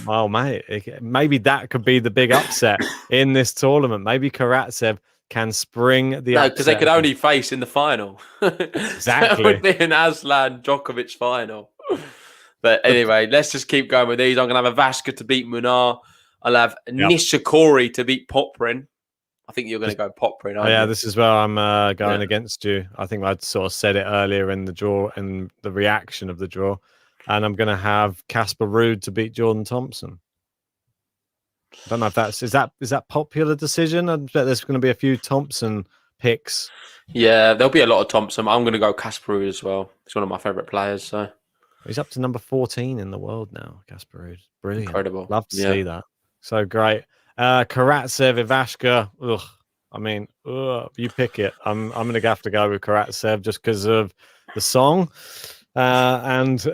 Well, mate, maybe that could be the big upset in this tournament. Maybe Karatsev can spring the upset. Because they could only face in the final. Exactly. That would be an Aslan Djokovic final. But anyway, let's just keep going with these. I'm going to have a Vashka to beat Munar. I'll have Nishikori to beat Poprin. I think you're going to go Poprin. Yeah, this is where I'm going against you. I think I'd sort of said it earlier in the draw and the reaction of the draw. And I'm going to have Casper Ruud to beat Jordan Thompson. I don't know if is that popular decision. I bet there's going to be a few Thompson picks. Yeah, there'll be a lot of Thompson. I'm going to go Casper Ruud as well. He's one of my favourite players. So he's up to number 14 in the world now. Casper Ruud, brilliant, incredible. Love to see that. So great. Karatsev, Ivashka. Ugh. I mean, you pick it. I'm going to have to go with Karatsev just because of the song. And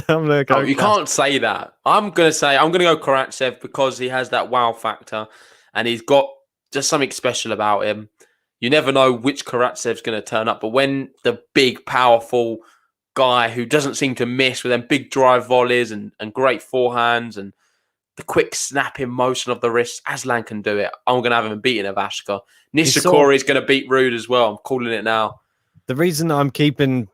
I'm gonna go. Oh, you can't say that. I'm gonna go Karatsev because he has that wow factor, and he's got just something special about him. You never know which Karatsev's going to turn up, but when the big, powerful guy who doesn't seem to miss with them big drive volleys and great forehands and the quick snapping motion of the wrist, Aslan can do it. I'm going to have him beating Ivashka. Nishikori is going to beat Rude as well. I'm calling it now. The reason I'm keeping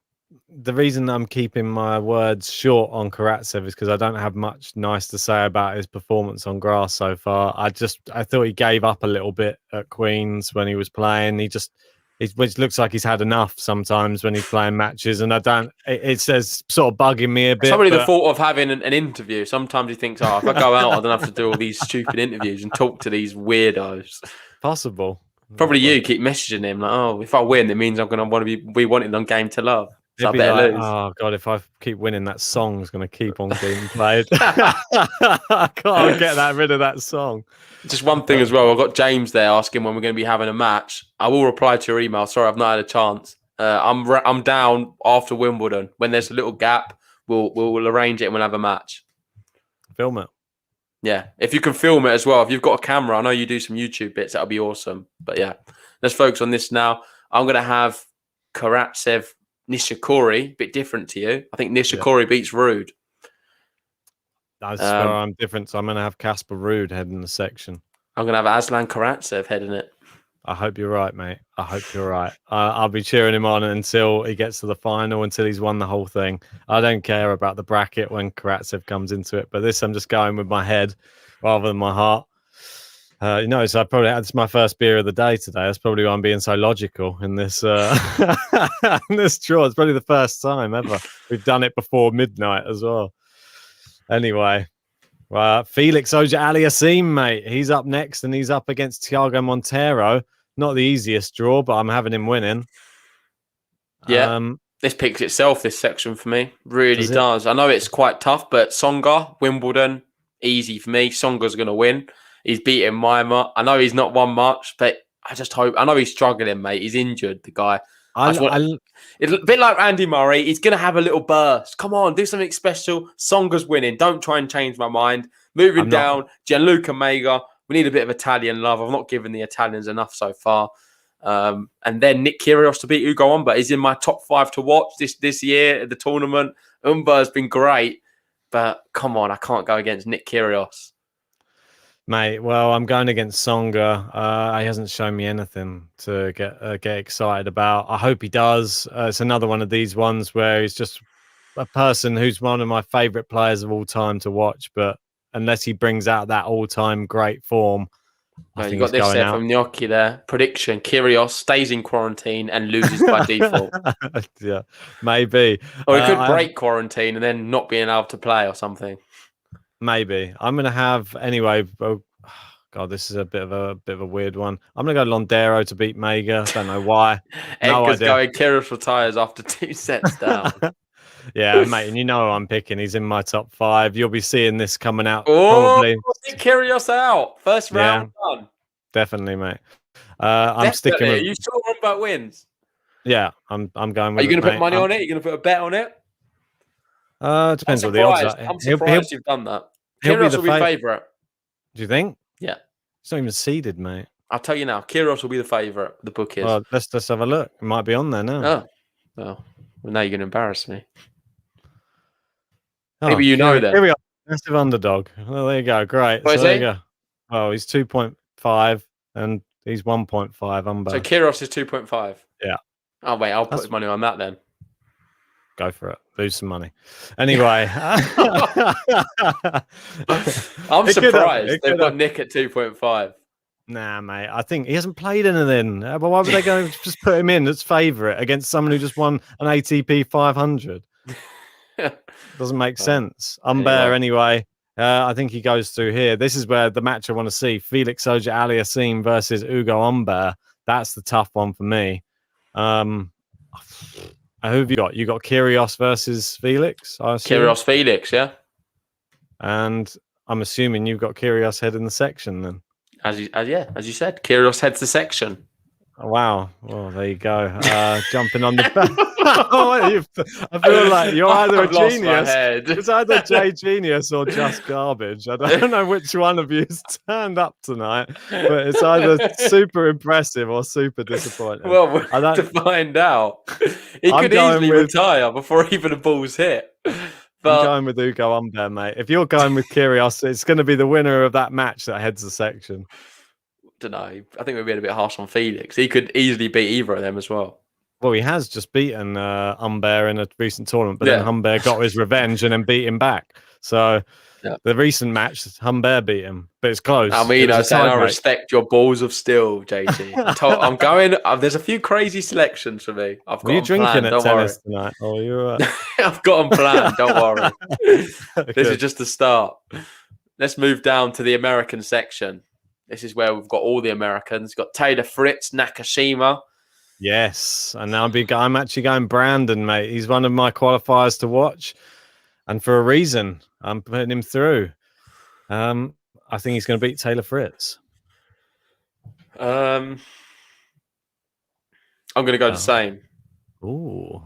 my words short on Karatsev is because I don't have much nice to say about his performance on grass so far. I thought he gave up a little bit at Queen's when he was playing. Which looks like he's had enough sometimes when he's playing matches, and it says sort of bugging me a bit. Somebody the thought of having an interview. Sometimes he thinks, if I go out, I don't have to do all these stupid interviews and talk to these weirdos. Possible. Probably you keep messaging him like, if I win, it means I'm going to want to be wanted on Game to Love. So I better lose. Oh God, if I keep winning, that song's going to keep on being played. I can't get rid of that song. Just one thing as well. I've got James there asking when we're going to be having a match. I will reply to your email. Sorry, I've not had a chance. I'm down after Wimbledon. When there's a little gap, we'll arrange it and we'll have a match. Film it. Yeah, if you can film it as well. If you've got a camera, I know you do some YouTube bits. That'll be awesome. But yeah, let's focus on this now. I'm going to have Karatsev, Nishikori, a bit different to you. I think Nishikori beats Rude. That's where I'm different. So I'm going to have Casper Ruud heading the section. I'm going to have Aslan Karatsev heading it. I hope you're right, mate. I hope you're right. I'll be cheering him on until he gets to the final, until he's won the whole thing. I don't care about the bracket when Karatsev comes into it, but this I'm just going with my head rather than my heart. So it's my first beer of the day today. That's probably why I'm being so logical in this in this draw. It's probably the first time ever. We've done it before midnight as well. Anyway, Felix Auger-Aliassime, mate. He's up next, and he's up against Thiago Monteiro. Not the easiest draw, but I'm having him winning. Yeah, this picks itself, this section for me. Really does. I know it's quite tough, but Tsonga, Wimbledon, easy for me. Tsonga's going to win. He's beating Maimar. I know he's not won much, but I just hope. I know he's struggling, mate. He's injured, the guy. It's a bit like Andy Murray. He's going to have a little burst. Come on, do something special. Tsonga's winning. Don't try and change my mind. Moving down, Gianluca Mega. We need a bit of Italian love. I've not given the Italians enough so far. And then Nick Kyrgios to beat Ugo Umber. He's in my top 5 to watch this year at the tournament. Umber has been great, but come on, I can't go against Nick Kyrgios. Mate, well, I'm going against Tsonga. He hasn't shown me anything to get excited about. I hope he does. It's another one of these ones where he's just a person who's one of my favourite players of all time to watch, but unless he brings out that all-time great form, I think you got this there from Gnocchi there. Prediction, Kyrgios stays in quarantine and loses by default. Yeah, maybe. Or he could break quarantine and then not being able to play or something. Maybe. I'm going to have anyway. Oh, God, this is a bit of a weird one. I'm going to go Londero to beat Mega. Don't know why. Edgar's going Kyrgios retires after 2 sets down. Yeah, mate, and you know who I'm picking. He's in my top 5. You'll be seeing this coming out probably. Kyrgios out. First round done. Definitely, mate. I'm sticking with. Are you sure Umber wins? Yeah, I'm going with. Are you going to put money on it? Are you going to put a bet on it? It depends what the odds are. I'm surprised you've done that. Kyrgios will be favourite. Do you think? Yeah. It's not even seeded, mate. I'll tell you now. Kyrgios will be the favourite. The book is. Well, let's have a look. It might be on there now. Oh. Well, now you're going to embarrass me. Maybe you know that. Here we are. Massive underdog. Well, there you go. Great. What is there you go. Well, he's 2.5 and he's 1.5 Umber. So Kyrgios is 2.5? Yeah. Oh, wait. I'll put money on that then. Go for it. Lose some money. Anyway. I'm surprised they've got Nick at 2.5. Nah, mate. I think he hasn't played anything. But why would they go just put him in as favourite against someone who just won an ATP 500? Doesn't make sense. Umber, anyway. I think he goes through here. This is where the match I want to see. Felix Auger-Aliassime versus Ugo Umber. That's the tough one for me. Who have you got? You got Kyrgios versus Felix, I assume? Kyrgios Felix, yeah. And I'm assuming you've got Kyrgios head in the section then. As you said, Kyrgios heads the section. Oh, wow. Well, there you go. Jumping on the I feel like you're either a I've lost my genius. head. It's either Jay Genius or just garbage. I don't know which one of you's turned up tonight, but it's either super impressive or super disappointing. Well, we're to find out. He I'm could going easily with- retire before even the ball's hit. But I'm going with Ugo Humbert, mate. If you're going with Kyrgios, it's going to be the winner of that match that heads the section. don't know. I think we're being a bit harsh on Felix. He could easily beat either of them as well. Well, he has just beaten Humbert in a recent tournament, but then Humbert got his revenge and then beat him back. So the recent match, Humbert beat him, but it's close. I mean, I respect your balls of steel, JT. I'm going. There's a few crazy selections for me. Were you drinking at tennis tonight? Oh, you're. I've got them planned. Don't worry. This is just the start. Let's move down to the American section. This is where we've got all the Americans. We've got Taylor Fritz, Nakashima. Yes, and I'm actually going Brandon, mate. He's one of my qualifiers to watch, and for a reason. I'm putting him through. I think he's going to beat Taylor Fritz. I'm going to go the same. Ooh,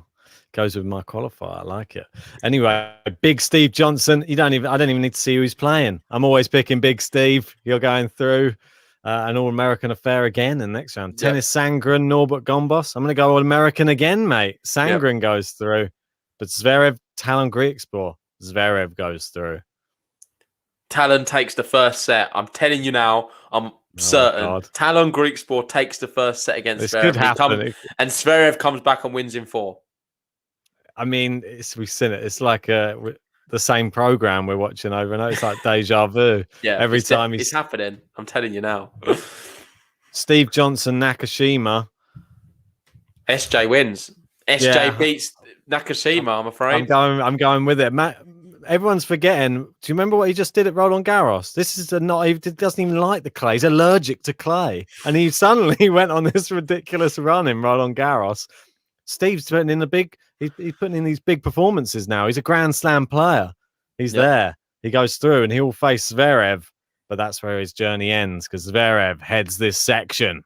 goes with my qualifier. I like it. Anyway, Big Steve Johnson. I don't even need to see who he's playing. I'm always picking Big Steve. You're going through an All-American affair again in the next round. Tennis Sangren, Norbert Gombos. I'm going to go All-American again, mate. Sangren goes through, but Zverev, Talon Griekspoor. Zverev goes through. Talon takes the first set. I'm telling you now. I'm certain. God. Talon Griekspoor takes the first set against This Zverev. could happen. And Zverev comes back and wins in 4. I mean, we've seen it. It's like the same program we're watching over and over. It's like deja vu. Every time it's happening. I'm telling you now. Steve Johnson, Nakashima. SJ wins. SJ beats Nakashima, I'm afraid. I'm going with it. Matt, everyone's forgetting. Do you remember what he just did at Roland Garros? This is he doesn't even like the clay. He's allergic to clay. And he suddenly went on this ridiculous run in Roland Garros. Steve's putting in he's putting in these big performances now. He's a Grand Slam player. He's there. He goes through and he'll face Zverev, but that's where his journey ends because Zverev heads this section.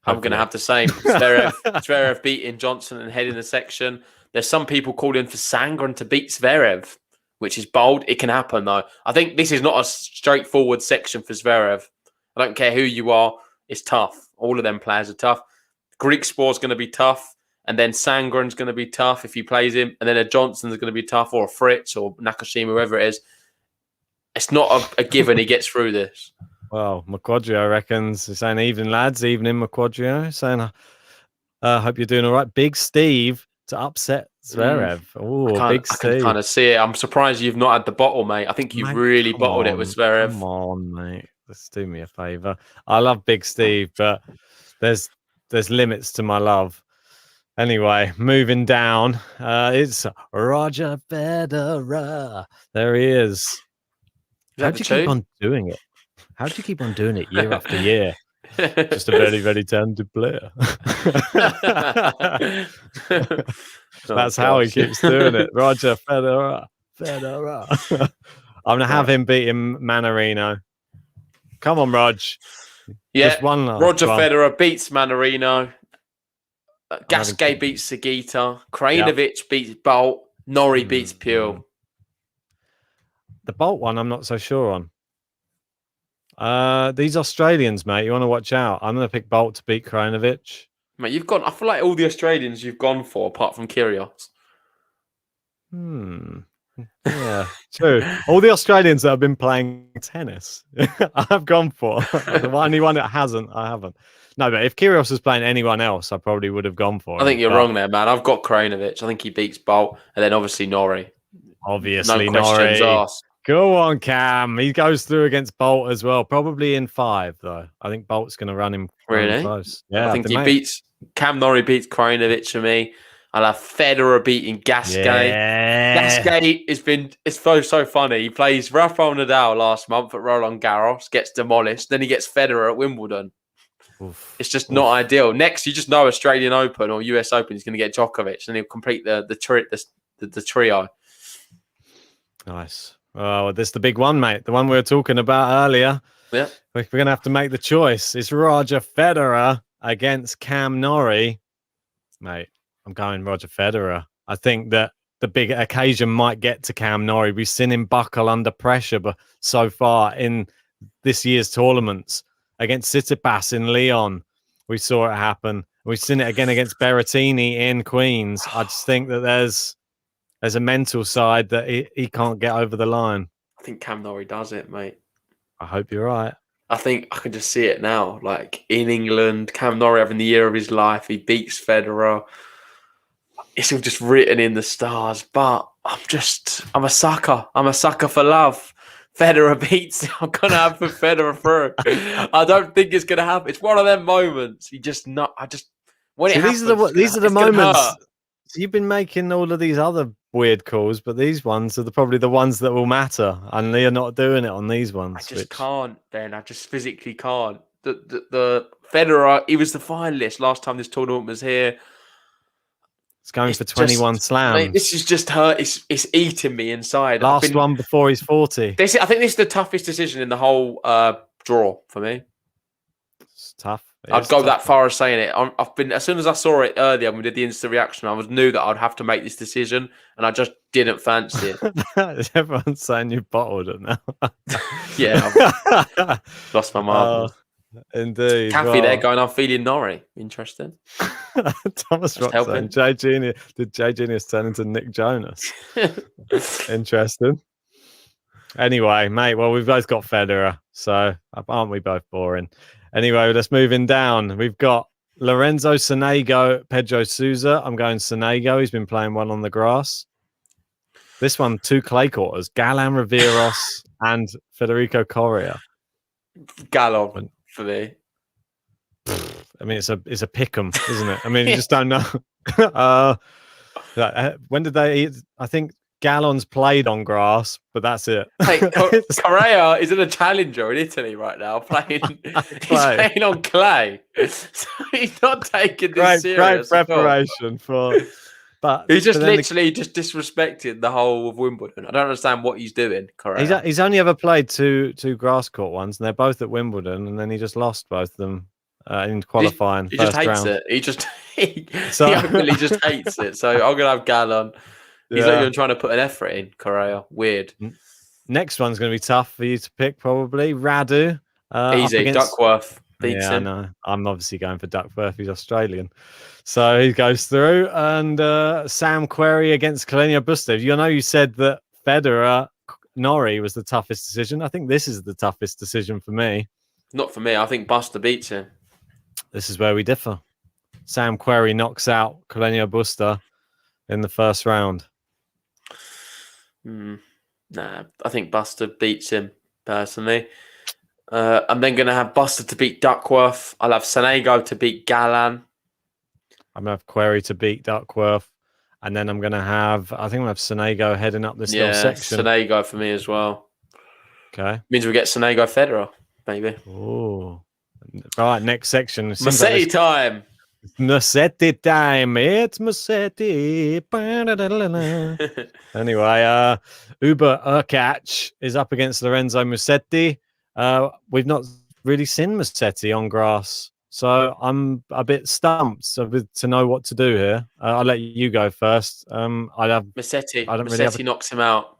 I'm going to have the same. Zverev beating Johnson and heading the section. There's some people calling for Sangren to beat Zverev, which is bold. It can happen, though. I think this is not a straightforward section for Zverev. I don't care who you are. It's tough. All of them players are tough. Griekspoor's going to be tough. And then Sangren's going to be tough if he plays him. And then a Johnson's going to be tough, or a Fritz or Nakashima, whoever it is. It's not a given he gets through this. Well, Maquadrio reckons, he's saying, evening, lads. Evening, Maquadrio. Saying, hope you're doing all right. Big Steve to upset Zverev. Oh, Big Steve. I can kind of see it. I'm surprised you've not had the bottle, mate. I think you really bottled it with Zverev. Come on, mate. Just do me a favour. I love Big Steve, but there's limits to my love. Anyway, moving down. It's Roger Federer. There he is. How do you keep on doing it? How do you keep on doing it year after year? Just a very, very talented player. That's how he keeps doing it. Roger Federer. I'm going to have him beat him Manarino. Come on, Rog. Yeah, just one Roger Federer beats Manarino. Gasquet beats Sagita. Krajinovic beats Bolt. Norrie beats Pure. The Bolt one, I'm not so sure on. These Australians, mate, you want to watch out. I'm going to pick Bolt to beat Krajinovic. Mate, you've gone. I feel like all the Australians you've gone for, apart from Kyrgios. Yeah, true. All the Australians that have been playing tennis, I've gone for. The only one that hasn't, I haven't. No, but if Kyrgios was playing anyone else, I probably would have gone for him. I think you're wrong there, man. I've got Krajinovic. I think he beats Bolt, and then obviously Norrie. Obviously, no questions Norrie. asked. Go on, Cam. He goes through against Bolt as well. Probably in 5, though. I think Bolt's going to run him really close. Yeah, I think he beats Cam. Norrie beats Krajinovic for me. I'll have Federer beating Gasquet. Yeah. Gasquet it's so funny. He plays Rafael Nadal last month at Roland Garros, gets demolished. Then he gets Federer at Wimbledon. It's just not ideal. Next, you just know Australian Open or US Open, he's going to get Djokovic, and he'll complete the trio. Nice. Oh, this is the big one, mate. The one we were talking about earlier. Yeah. We're going to have to make the choice. It's Roger Federer against Cam Norrie. Mate, I'm going Roger Federer. I think that the big occasion might get to Cam Norrie. We've seen him buckle under pressure, but so far in this year's tournaments against Tsitsipas in Lyon, we saw it happen. We've seen it again against Berrettini in Queens. I just think that there's a mental side that he can't get over the line. I think Cam Norrie does it, mate. I hope you're right. I think I can just see it now. Like in England, Cam Norrie having the year of his life. He beats Federer. It's all just written in the stars. But I'm a sucker. I'm a sucker for love. Federer beats. I'm gonna have for Federer through. I don't think it's gonna happen. It's one of them moments. When it happens, these are the moments. So you've been making all of these other weird calls, but these ones are probably the ones that will matter, and you're not doing it on these ones. I just can't, Ben. I just physically can't. The Federer, he was the finalist last time this tournament was here. It's going for 21 slams. Mate, this is just hurt. It's eating me inside. Last one before he's 40. I think this is the toughest decision in the whole draw for me. It's tough. I'd go that far as saying it. As soon as I saw it earlier when we did the instant reaction, I knew that I'd have to make this decision, and I just didn't fancy it. Everyone's saying you bottled it now. Yeah, I've lost my marbles. Indeed. Kathy there going, I'm feeling Norrie. Interesting. Thomas Rock saying, did J Genius turn into Nick Jonas? Interesting. Anyway, mate, well, we've both got Federer, so aren't we both boring? Anyway, let's move in down. We've got Lorenzo Sonego, Pedro Sousa. I'm going Sonego. He's been playing well on the grass. This one, 2 clay quarters. Galan Riveros and Federico Coria. Gallon for me. I mean, it's a pick'em, isn't it? I mean, you just don't know. When did they eat? I think Gallon's played on grass, but that's it. Hey, Correa is in a challenger in Italy right now, he's playing on clay. So he's not taking this serious. Great preparation for. But he's just literally just disrespecting the whole of Wimbledon. I don't understand what he's doing, Correa. He's only ever played two grass court ones, and they're both at Wimbledon, and then he just lost both of them in qualifying. He just hates it. He openly just hates it. So I'm gonna have Gallon. He's not even trying to put an effort in, Correa. Weird. Next one's going to be tough for you to pick, probably. Radu. Easy. Duckworth beats him. I know. I'm obviously going for Duckworth. He's Australian. So he goes through. And Sam Querrey against Carreño Busta. You know, you said that Federer, Norrie was the toughest decision. I think this is the toughest decision for me. Not for me. I think Busta beats him. This is where we differ. Sam Querrey knocks out Carreño Busta in the first round. Nah, I think Buster beats him personally. I'm then going to have Buster to beat Duckworth. I'll have Sonego to beat Galan. I'm going to have Querrey to beat Duckworth. And then I'm going to have, I think I'm going to have Sonego heading up this little section. Sonego for me as well. Okay. Means we get Sonego Federer, maybe. Oh. Right, next section. Musetti time. Musetti time. It's Musetti. Anyway, Uber Urkach is up against Lorenzo Musetti. We've not really seen Musetti on grass, so I'm a bit stumped to know what to do here. I'll let you go first. I'd have Musetti. Musetti knocks him out.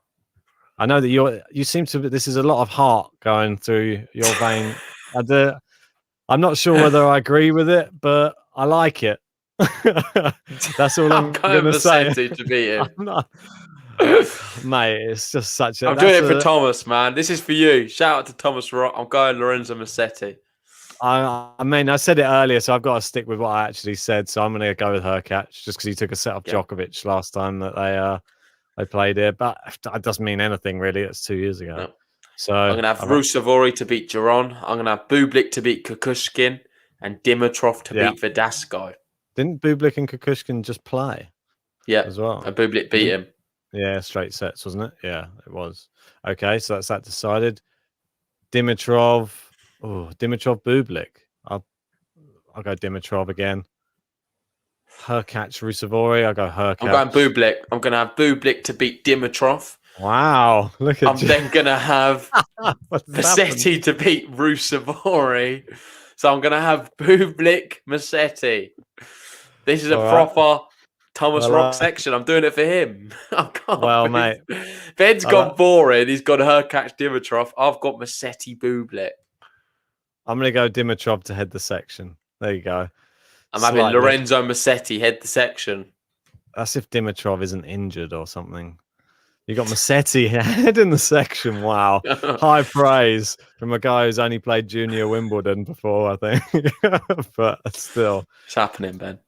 I know that you seem to. This is a lot of heart going through your vein. I'm not sure whether I agree with it, but I like it. That's all I'm going to say. To beat him. Mate, it's just such a... I'm doing it for Thomas, man. This is for you. Shout out to Thomas Rock. I'm going Lorenzo Musetti. I mean, I said it earlier, so I've got to stick with what I actually said. So I'm going to go with Hurkacz just because he took a set off Djokovic last time that they played here. But that doesn't mean anything, really. It's 2 years ago. No. So I'm going to have Rusevori to beat Giron. I'm going to have Bublik to beat Kukushkin and Dimitrov to beat Verdasco. Didn't Bublik and Kukushkin just play? Yeah, as well. And Bublik beat him. Yeah, straight sets, wasn't it? Yeah, it was. Okay, so that's that decided. Dimitrov Bublik. I'll go Dimitrov again. Hurkacz Rusevori. I'll go Hurkacz. I'm going Bublik. I'm going to have Bublik to beat Dimitrov. Wow, look at I'm then going to have Musetti to beat Rusevori. So I'm going to have Bublik Musetti. This is a All right. proper Thomas Well, Rock section. I'm doing it for him. I can't. Well, mate. Ben's gone boring. He's got Hurkacz Dimitrov. I've got Musetti Bublik. I'm going to go Dimitrov to head the section. There you go. I'm having Lorenzo Musetti head the section. That's if Dimitrov isn't injured or something. You got Musetti head in the section. Wow. High praise from a guy who's only played junior Wimbledon before, I think. But still. It's happening, Ben.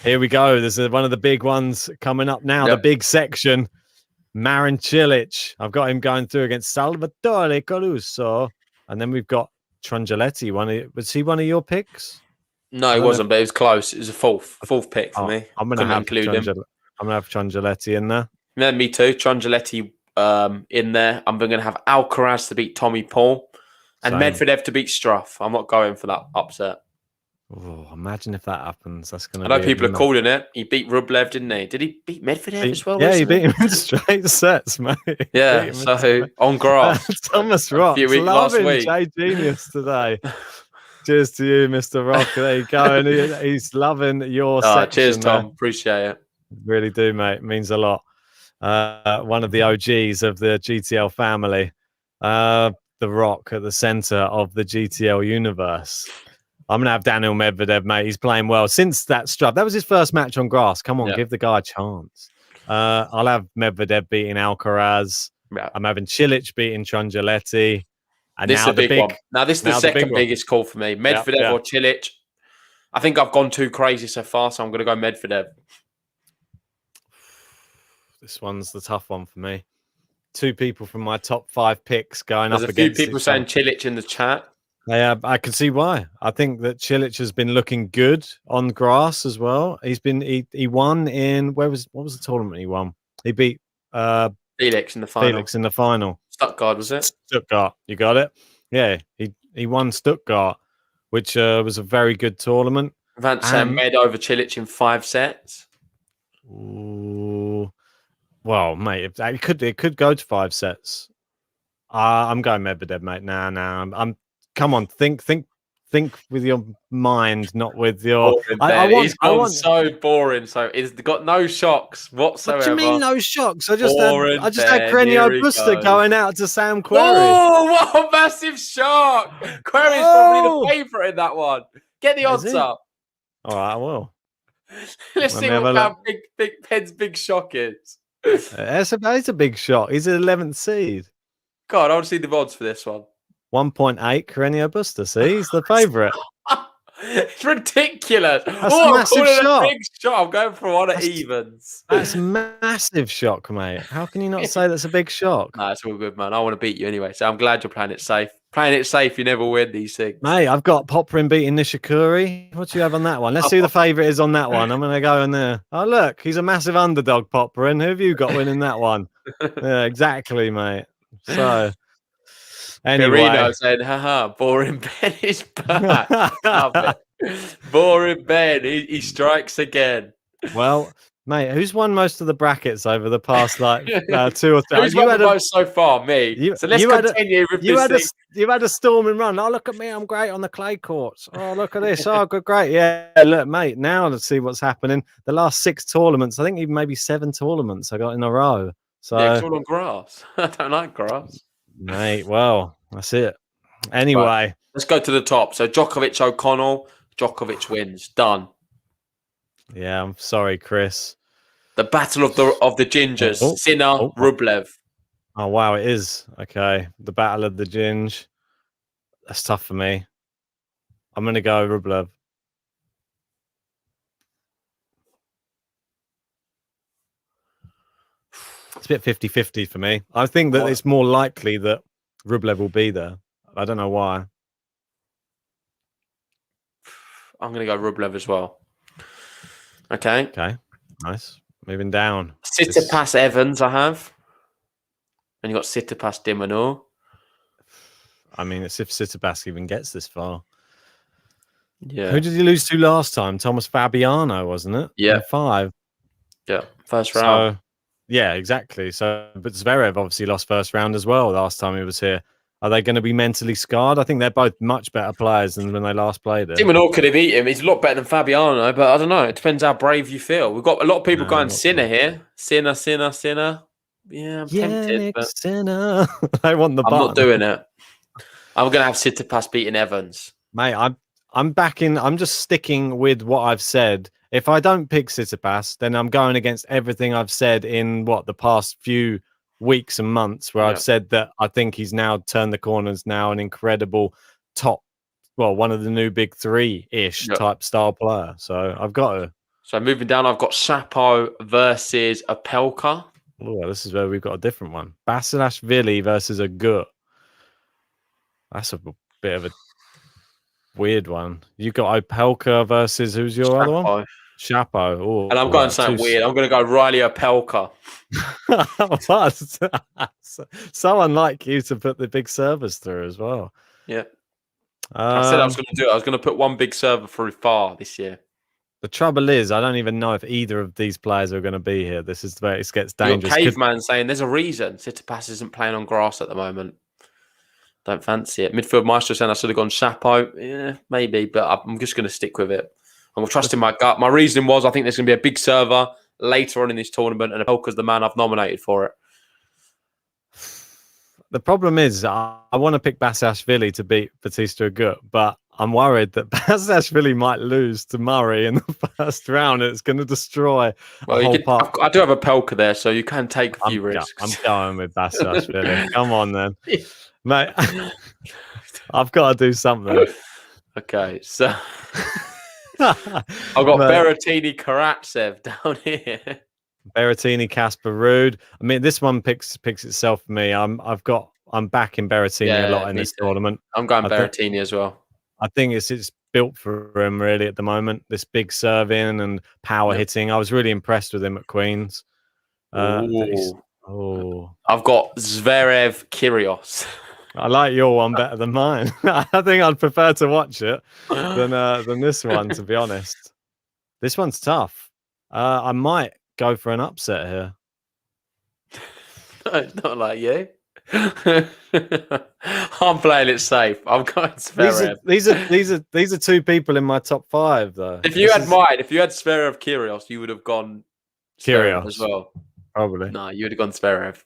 Here we go. This is one of the big ones coming up now. Yep. The big section. Marin Cilic. I've got him going through against Salvatore Caruso. And then we've got Trungelliti. Was he one of your picks? No, he wasn't, but it was close. It was a fourth pick for me. I'm going to have Trungelliti in there. Yeah, me too. Trungelliti in there. I'm going to have Alcaraz to beat Tommy Paul and Medvedev to beat Struff. I'm not going for that upset. Oh, imagine if that happens. That's going to. I know people are calling it. He beat Rublev, didn't he? Did he beat Medvedev as well? Yeah, he beat him in straight sets, mate. Yeah, so on grass. Thomas Rock, last week. J Genius today. Cheers to you, Mr. Rock. There you go. And he's loving your section. Cheers, Tom. Appreciate it. Really do, mate. It means a lot. One of the OGs of the GTL family. The Rock at the center of the GTL universe. I'm going to have Daniel Medvedev, mate. He's playing well. Since that Struff, that was his first match on grass. Come on, give the guy a chance. I'll have Medvedev beating Alcaraz. Yeah. I'm having Cilic beating Trungelliti. And this is a big one. Now, this is the second biggest call for me. Medvedev or Cilic. I think I've gone too crazy so far, so I'm going to go Medvedev. This one's the tough one for me. Two people from my top 5 picks going up against. There's a few people saying Cilic in the chat. Yeah, I can see why. I think that Cilic has been looking good on grass as well. He won in what was the tournament he won? He beat Felix in the final. Stuttgart, was it? Stuttgart, you got it. Yeah, he won Stuttgart, which was a very good tournament. Van Med over Cilic in 5 sets. Ooh, well, mate, it could go to 5 sets. I'm going Medvedev, mate. I'm. Come on, think with your mind, not with your. He's gone so boring. So he's got no shocks whatsoever. What do you mean no shocks? I just had Carreño Busta going out to Sam Querrey. Oh, what a massive shock! Querrey's probably the favourite in that one. Get the odds up. All right, I will. Let's see what that big Pen's big shock is. It's a big shock. He's an 11th seed. God, I want to see the odds for this one. 1.8 Carreño Busta. See, he's the favourite. It's ridiculous. That's a massive shock. Big shock. I'm going for one at evens. That's a massive shock, mate. How can you not say that's a big shock? No, it's all good, man. I want to beat you anyway, so I'm glad you're playing it safe. Playing it safe, you never win these things. Mate, I've got Popperin beating Nishikori. What do you have on that one? Let's see who the favourite is on that one. I'm going to go in there. Oh, look, he's a massive underdog, Popperin. Who have you got winning that one? Yeah, exactly, mate. So... Anyway, Pirino saying, haha, boring Ben is back. Boring Ben, he strikes again. Well, mate, who's won most of the brackets over the past 2 or 3? Who's won the most so far? Me. So let's continue with this. You had a storming run. Oh, look at me. I'm great on the clay courts. Oh, look at this. Oh, good, great. Yeah, look, mate, now let's see what's happening. The last 6 tournaments, I think even maybe 7 tournaments I got in a row. So yeah, it's all on grass. I don't like grass. Mate, well, that's it. Anyway. Right, let's go to the top. So Djokovic, O'Connell. Djokovic wins. Done. Yeah, I'm sorry, Chris. The battle of the gingers. Sinner, Rublev. Oh, wow, it is. Okay. The battle of the ginge. That's tough for me. I'm going to go Rublev. It's a bit 50-50 for me. I think that it's more likely that Rublev will be there. I don't know why. I'm going to go Rublev as well. Okay. Okay. Nice. Moving down. Tsitsipas Evans, I have. And you got Tsitsipas De Minaur. I mean, it's if Tsitsipas even gets this far. Yeah. Who did he lose to last time? Thomas Fabiano, wasn't it? Yeah. In 5. Yeah. First round. Yeah, exactly. So, but Zverev obviously lost first round as well last time he was here. Are they going to be mentally scarred? I think they're both much better players than when they last played it. De Minaur could have beat him. He's a lot better than Fabiano, but I don't know. It depends how brave you feel. We've got a lot of people going Sinner here. Sinner. Yeah, I'm tempted, but Sinner. I want the button. I'm not doing it. I'm going to have Tsitsipas beating Evans. Mate, I'm backing. I'm just sticking with what I've said. If I don't pick Tsitsipas, then I'm going against everything I've said in the past few weeks and months, where I've said that I think he's now turned the corners, now an incredible top, one of the new big three-ish type style player. So I've got to. So moving down, I've got Shapo versus Opelka. Oh, this is where we've got a different one. Basilashvili versus Agut. That's a bit of a weird one. You got Opelka versus who's your other one? Chapo. Oh, and I'm going something weird. I'm going to go Riley Opelka. So unlike you to put the big servers through as well. Yeah. I said I was going to do it. I was going to put one big server through far this year. The trouble is, I don't even know if either of these players are going to be here. This is where it gets dangerous. Caveman saying there's a reason Tsitsipas isn't playing on grass at the moment. Don't fancy it. Midfield Maestro saying I should have gone Chapo. Yeah, maybe, but I'm just going to stick with it. I'm trusting my gut. My reasoning was I think there's going to be a big server later on in this tournament, and Opelka's the man I've nominated for it. The problem is I want to pick Basilashvili to beat Bautista Agut, but I'm worried that Basilashvili might lose to Murray in the first round. It's going to destroy a whole part. I do have Opelka there, so you can take a few risks. I'm going with Basilashvili. Come on, then. Mate, I've got to do something. Okay, so I've got Berrettini Karatsev down here. Berrettini, Casper Ruud. I mean, this one picks itself for me. I'm backing Berrettini a lot in this tournament. I'm going Berrettini as well. I think it's built for him really at the moment. This big serving and power hitting. I was really impressed with him at Queen's. I've got Zverev Kyrgios. I like your one better than mine. I think I'd prefer to watch it than this one, to be honest. This one's tough. I might go for an upset here. No, not like you. I'm playing it safe. I'm going Zverev. These are two people in my top 5, though. If you had Zverev Kyrgios, you would have gone Kyrgios as well. Probably. No, you would have gone Zverev.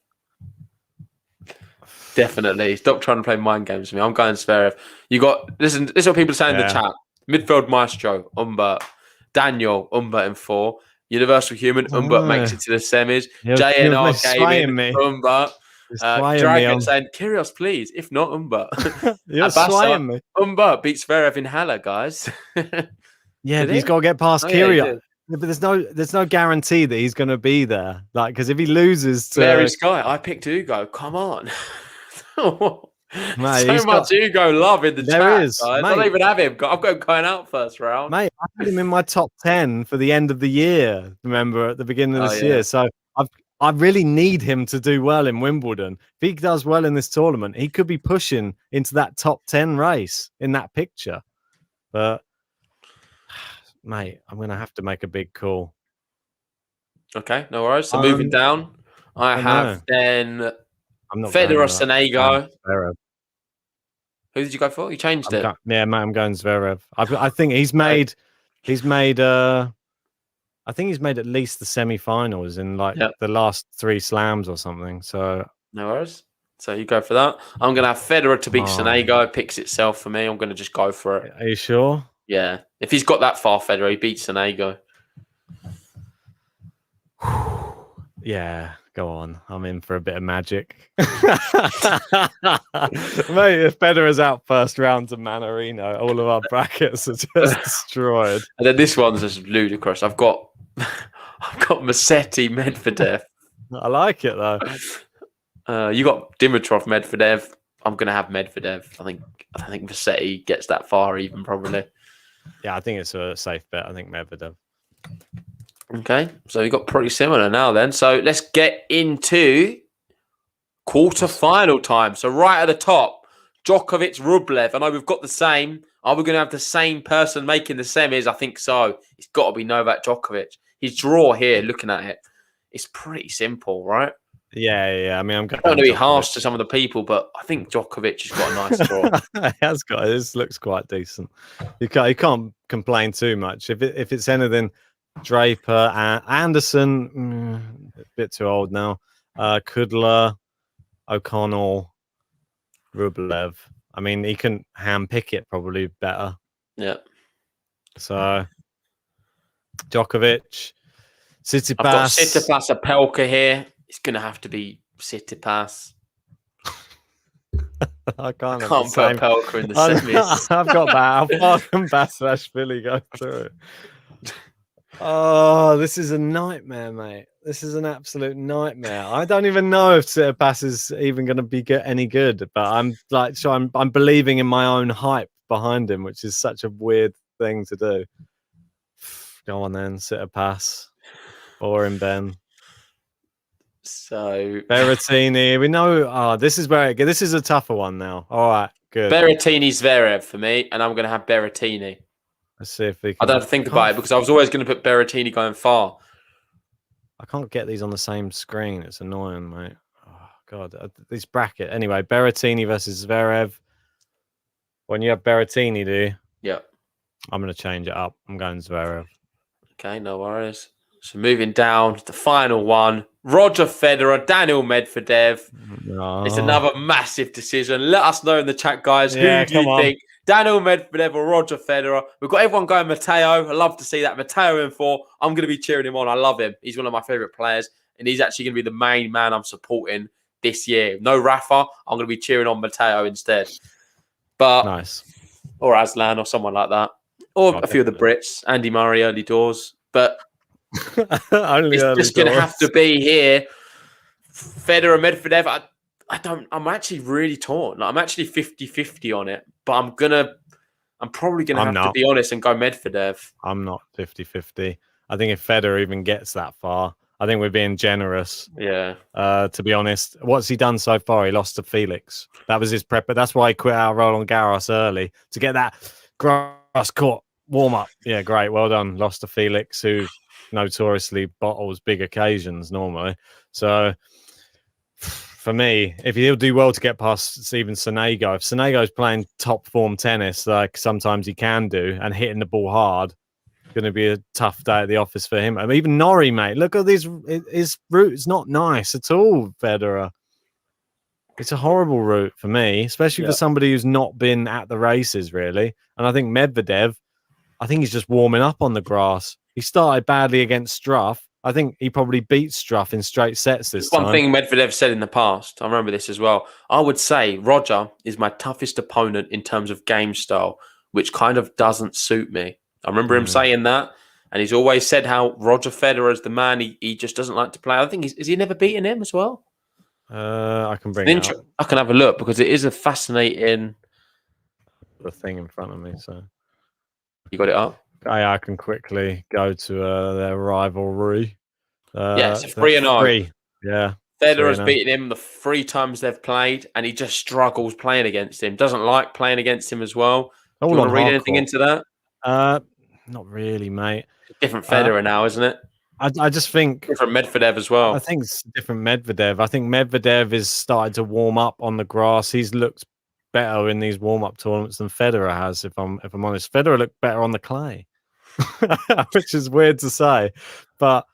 Definitely. Stop trying to play mind games with me. I'm going Zverev. You got listen. This is what people say in the chat. Midfield Maestro, Humbert. Daniel, Humbert in 4. Universal Human, Humbert makes it to the semis. JNR Gaming, Humbert. Dragon saying, Kyrgios, please. If not, Humbert. You're swaying me. Humbert beats Zverev in Halle, guys. Yeah, but he's got to get past Kyrgios. Yeah, but there's no guarantee that he's going to be there. Like, because if he loses to Mary Sky, I picked Hugo. Come on. Mate, so much Hugo love in the chat, guys. Mate. I don't even have him. I've got him going out first round. Mate, I had him in my top 10 for the end of the year, remember, at the beginning of this year. So I really need him to do well in Wimbledon. If he does well in this tournament, he could be pushing into that top 10 race in that picture. But, mate, I'm going to have to make a big call. Okay, no worries. So moving down, I have then Federer Sonego. Who did you go for? You changed it. Mate, I'm going Zverev. I think he's made I think he's made at least the semi-finals in the last 3 slams or something. So no worries. So you go for that. I'm going to have Federer to beat Sonego. It picks itself for me. I'm going to just go for it. Are you sure? Yeah. If he's got that far, Federer, he beats Sonego. Yeah, go on. I'm in for a bit of magic. Mate, if Federer's out first round to Manarino, all of our brackets are just destroyed. And then this one's just ludicrous. I've got Musetti Medvedev. I like it though. You got Dimitrov Medvedev. I'm gonna have Medvedev. I think Musetti gets that far even probably. Yeah, I think it's a safe bet. I think Medvedev. Okay, so we got pretty similar now then. So let's get into quarter-final time. So right at the top, Djokovic, Rublev. I know we've got the same. Are we going to have the same person making the semis? I think so. It's got to be Novak Djokovic. His draw here, looking at it, it's pretty simple, right? Yeah. I mean, I'm I don't want to be harsh Djokovic. to some of the people, but I think Djokovic has got a nice draw. He has got. This looks quite decent. You can't complain too much. If it's anything, Draper, Anderson, a bit too old now. Kudla, O'Connell, Rublev. I mean, he can handpick it probably better. Yeah. So Djokovic, Tsitsipas. I've got Tsitsipas, Opelka here. It's going to have to be Tsitsipas. I can't put Opelka in the semis. I've got that. How far can Basilashvili go through it? Oh, this is a nightmare, mate. This is an absolute nightmare. I don't even know if Tsitsipas is even going to be any good, but I'm believing in my own hype behind him, which is such a weird thing to do. Go on then, Tsitsipas. Boring, Ben. So Berrettini, we know. This is a tougher one now. All right, good. Berrettini Zverev for me, and I'm going to have Berrettini. Let's see if we can. I don't have to think about it because I was always going to put Berrettini going far. I can't get these on the same screen. It's annoying, mate. Oh God, this bracket. Anyway, Berrettini versus Zverev. When you have Berrettini, do you? Yeah. I'm going to change it up. I'm going Zverev. Okay, no worries. So moving down to the final one, Roger Federer, Daniel Medvedev. Oh. It's another massive decision. Let us know in the chat, guys. Who do you think? Daniel Medvedev or Roger Federer? We've got everyone going Matteo. I love to see that. Matteo in 4. I'm going to be cheering him on. I love him. He's one of my favourite players. And he's actually going to be the main man I'm supporting this year. No Rafa. I'm going to be cheering on Matteo instead. But nice. Or Aslan or someone like that. Or a few of the Brits. Andy Murray early doors. But it's just going to have to be here. Federer, Medvedev. I'm actually really torn. Like, I'm actually 50-50 on it. But I'm probably going to have to be honest and go Medvedev. I'm not 50-50. I think if Federer even gets that far, I think we're being generous. Yeah. To be honest, what's he done so far? He lost to Felix. That was his prep. That's why he quit out Roland Garros early to get that grass court warm up. Yeah, great. Well done. Lost to Felix, who notoriously bottles big occasions normally. So for me, if he'll do well to get past Steven Sonego, if Sonego's playing top form tennis like sometimes he can do and hitting the ball hard, it's going to be a tough day at the office for him. I mean, even Norrie, mate, look at his route. It's not nice at all, Federer. It's a horrible route for me, especially for somebody who's not been at the races, really. And I think Medvedev, I think he's just warming up on the grass. He started badly against Struff. I think he probably beat Struff in straight sets this time. One thing Medvedev said in the past, I remember this as well. I would say Roger is my toughest opponent in terms of game style, which kind of doesn't suit me. I remember him saying that, and he's always said how Roger Federer is the man. He just doesn't like to play. I think is he never beaten him as well? I can bring it up. I can have a look because it is a fascinating thing in front of me. So you got it up. I can quickly go to their rivalry. It's a 3-0. Yeah. Federer's beaten him the 3 times they've played, and he just struggles playing against him. Doesn't like playing against him as well. Do you want to read anything into that? Not really, mate. Different Federer now, isn't it? I just think different Medvedev as well. I think it's different Medvedev. I think Medvedev is started to warm up on the grass. He's looked better in these warm-up tournaments than Federer has. If I'm honest, Federer looked better on the clay, which is weird to say, but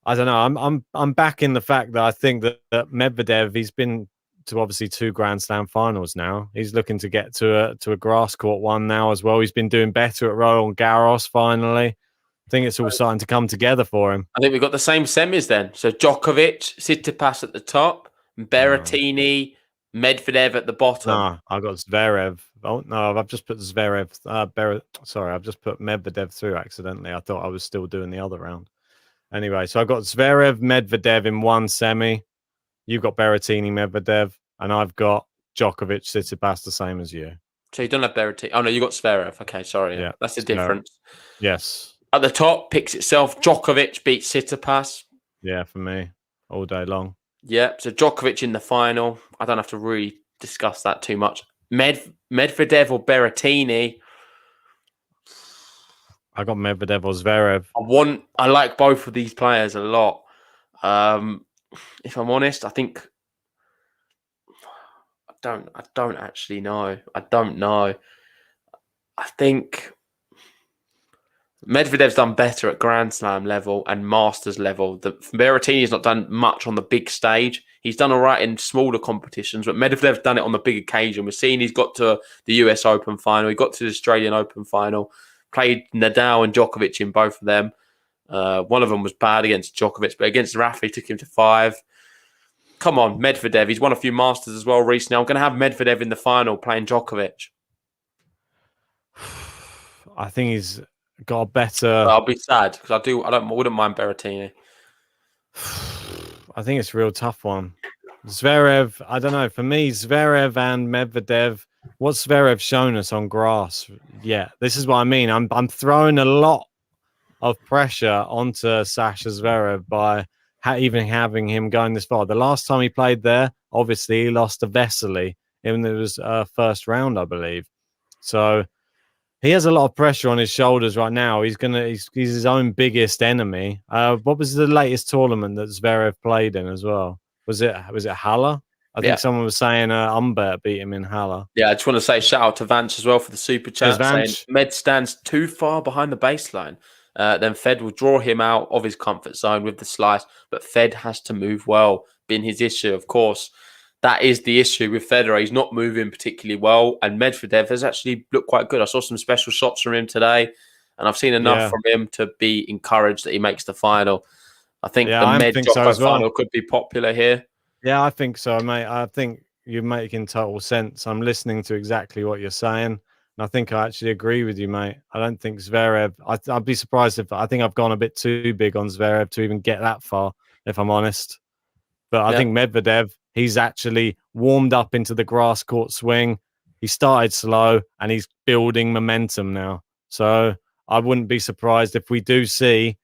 I don't know. I'm backing the fact that I think that Medvedev, he's been to obviously 2 Grand Slam finals now. He's looking to get to a grass court one now as well. He's been doing better at Roland Garros finally. I think it's all starting to come together for him. I think we've got the same semis then. So Djokovic, Tsitsipas at the top, Berrettini, Medvedev at the bottom. No, I got Zverev. Oh no, I've just put Zverev. I've just put Medvedev through accidentally. I thought I was still doing the other round. Anyway, so I got Zverev, Medvedev in one semi. You've got Berrettini, Medvedev, and I've got Djokovic, Tsitsipas, the same as you. So you don't have Berrettini. Oh no, you got Zverev. Okay, sorry. Yeah, that's the difference. Yes. At the top, picks itself. Djokovic beats Tsitsipas. Yeah, for me, all day long. Yeah, so Djokovic in the final. I don't have to really discuss that too much. Medvedev or Berrettini. I got Medvedev or Zverev. I like both of these players a lot. if I'm honest, I don't actually know. I don't know. I think Medvedev's done better at Grand Slam level and Masters level. Berrettini's not done much on the big stage. He's done all right in smaller competitions, but Medvedev's done it on the big occasion. We're seeing he's got to the US Open final. He got to the Australian Open final, played Nadal and Djokovic in both of them. One of them was bad against Djokovic, but against Rafa, he took him to 5. Come on, Medvedev. He's won a few Masters as well recently. I'm going to have Medvedev in the final playing Djokovic. I think he's got a better. I'll be sad because I wouldn't mind Berrettini. I think it's a real tough one. Zverev, I don't know. For me, Zverev and Medvedev. What's Zverev shown us on grass? Yeah, this is what I mean. I'm throwing a lot of pressure onto Sasha Zverev by even having him going this far. The last time he played there, obviously, he lost to Vesely. Even it was first round, I believe. So he has a lot of pressure on his shoulders right now. He's his own biggest enemy. What was the latest tournament that Zverev played in as well? Was it Halle? I think someone was saying Humbert beat him in Halle. Yeah, I just want to say shout out to Vance as well for the super chat saying Med stands too far behind the baseline. Then Fed will draw him out of his comfort zone with the slice, but Fed has to move well. Been his issue, of course. That is the issue with Federer. He's not moving particularly well, and Medvedev has actually looked quite good. I saw some special shots from him today, and I've seen enough from him to be encouraged that he makes the final. I think the Med-Djoko final could be popular here. Yeah, I think so, mate. I think you're making total sense. I'm listening to exactly what you're saying. And I think I actually agree with you, mate. I don't think Zverev... I'd be surprised if... I think I've gone a bit too big on Zverev to even get that far, if I'm honest. But I think Medvedev, he's actually warmed up into the grass court swing. He started slow, and he's building momentum now. So I wouldn't be surprised if we do see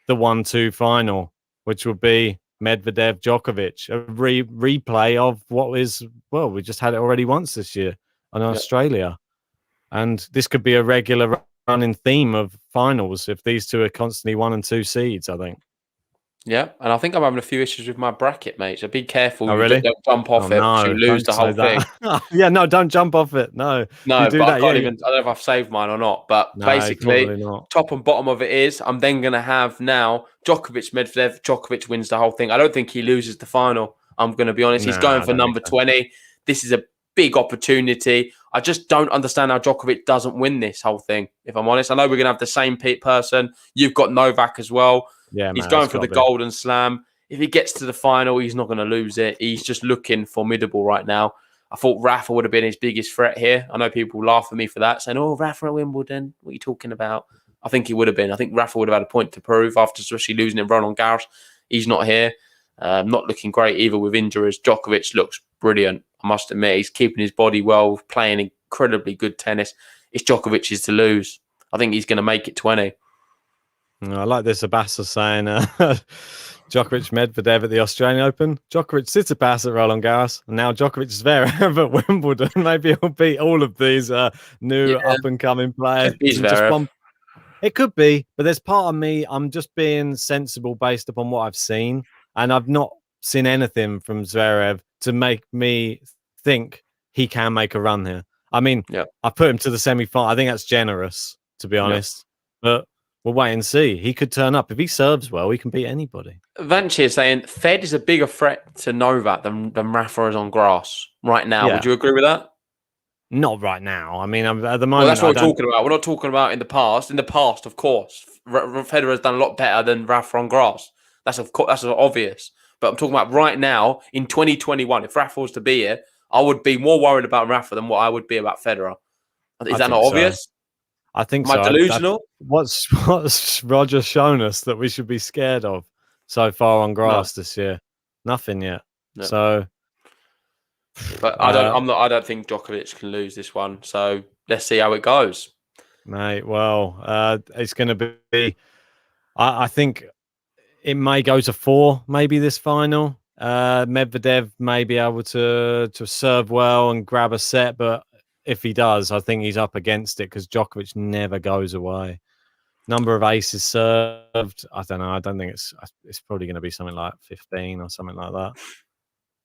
the 1-2 final, which would be Medvedev, Djokovic, a replay of what is, well, we just had it already once this year in Australia. And this could be a regular running theme of finals if these two are constantly 1 and 2 seeds, I think. Yeah, and I think I'm having a few issues with my bracket, mate. So be careful. Oh, really? Don't jump off it. No, you lose the whole thing. Yeah, no, don't jump off it. No, but I can't even. I don't know if I've saved mine or not. But basically, top and bottom of it is I'm then going to have now Djokovic, Medvedev. Djokovic wins the whole thing. I don't think he loses the final. I'm going to be honest. He's going for number 20. This is a big opportunity. I just don't understand how Djokovic doesn't win this whole thing, if I'm honest. I know we're going to have the same person. You've got Novak as well. Yeah, he's going for the Golden Slam. If he gets to the final, he's not going to lose it. He's just looking formidable right now. I thought Rafa would have been his biggest threat here. I know people laugh at me for that, saying, oh, Rafa at Wimbledon, what are you talking about? I think he would have been. I think Rafa would have had a point to prove after especially losing in Roland Garros. He's not here. Not looking great either with injuries. Djokovic looks brilliant, I must admit. He's keeping his body well, playing incredibly good tennis. It's Djokovic's to lose. I think he's going to make it 20. I like this Abassa saying Djokovic Medvedev at the Australian Open, Djokovic Tsitsipas at Roland Garros, and now Djokovic Zverev at Wimbledon. Maybe he'll beat all of these new up-and-coming players. It could be, but there's part of me, I'm just being sensible based upon what I've seen, and I've not seen anything from Zverev to make me think he can make a run here. I mean, I put him to the semi-final. I think that's generous, to be honest, but we'll wait and see. He could turn up. If he serves well, he can beat anybody. Vanchi is saying Fed is a bigger threat to Novak than Rafa is on grass right now. Yeah. Would you agree with that? Not right now. I mean, at the moment... Well, that's what we're talking about. We're not talking about in the past. In the past, of course, Federer has done a lot better than Rafa on grass. That's obvious. But I'm talking about right now, in 2021, if Rafa was to be here, I would be more worried about Rafa than what I would be about Federer. Is that not obvious? I think Am I delusional? What's Roger shown us that we should be scared of so far on grass this year? Nothing yet. No. So, but I don't think Djokovic can lose this one. So let's see how it goes, mate. Well, it's going to be. I think it may go to 4, maybe this final. Medvedev may be able to serve well and grab a set, but if he does, I think he's up against it because Djokovic never goes away. Number of aces served. I don't know. I don't think it's probably going to be something like 15 or something like that.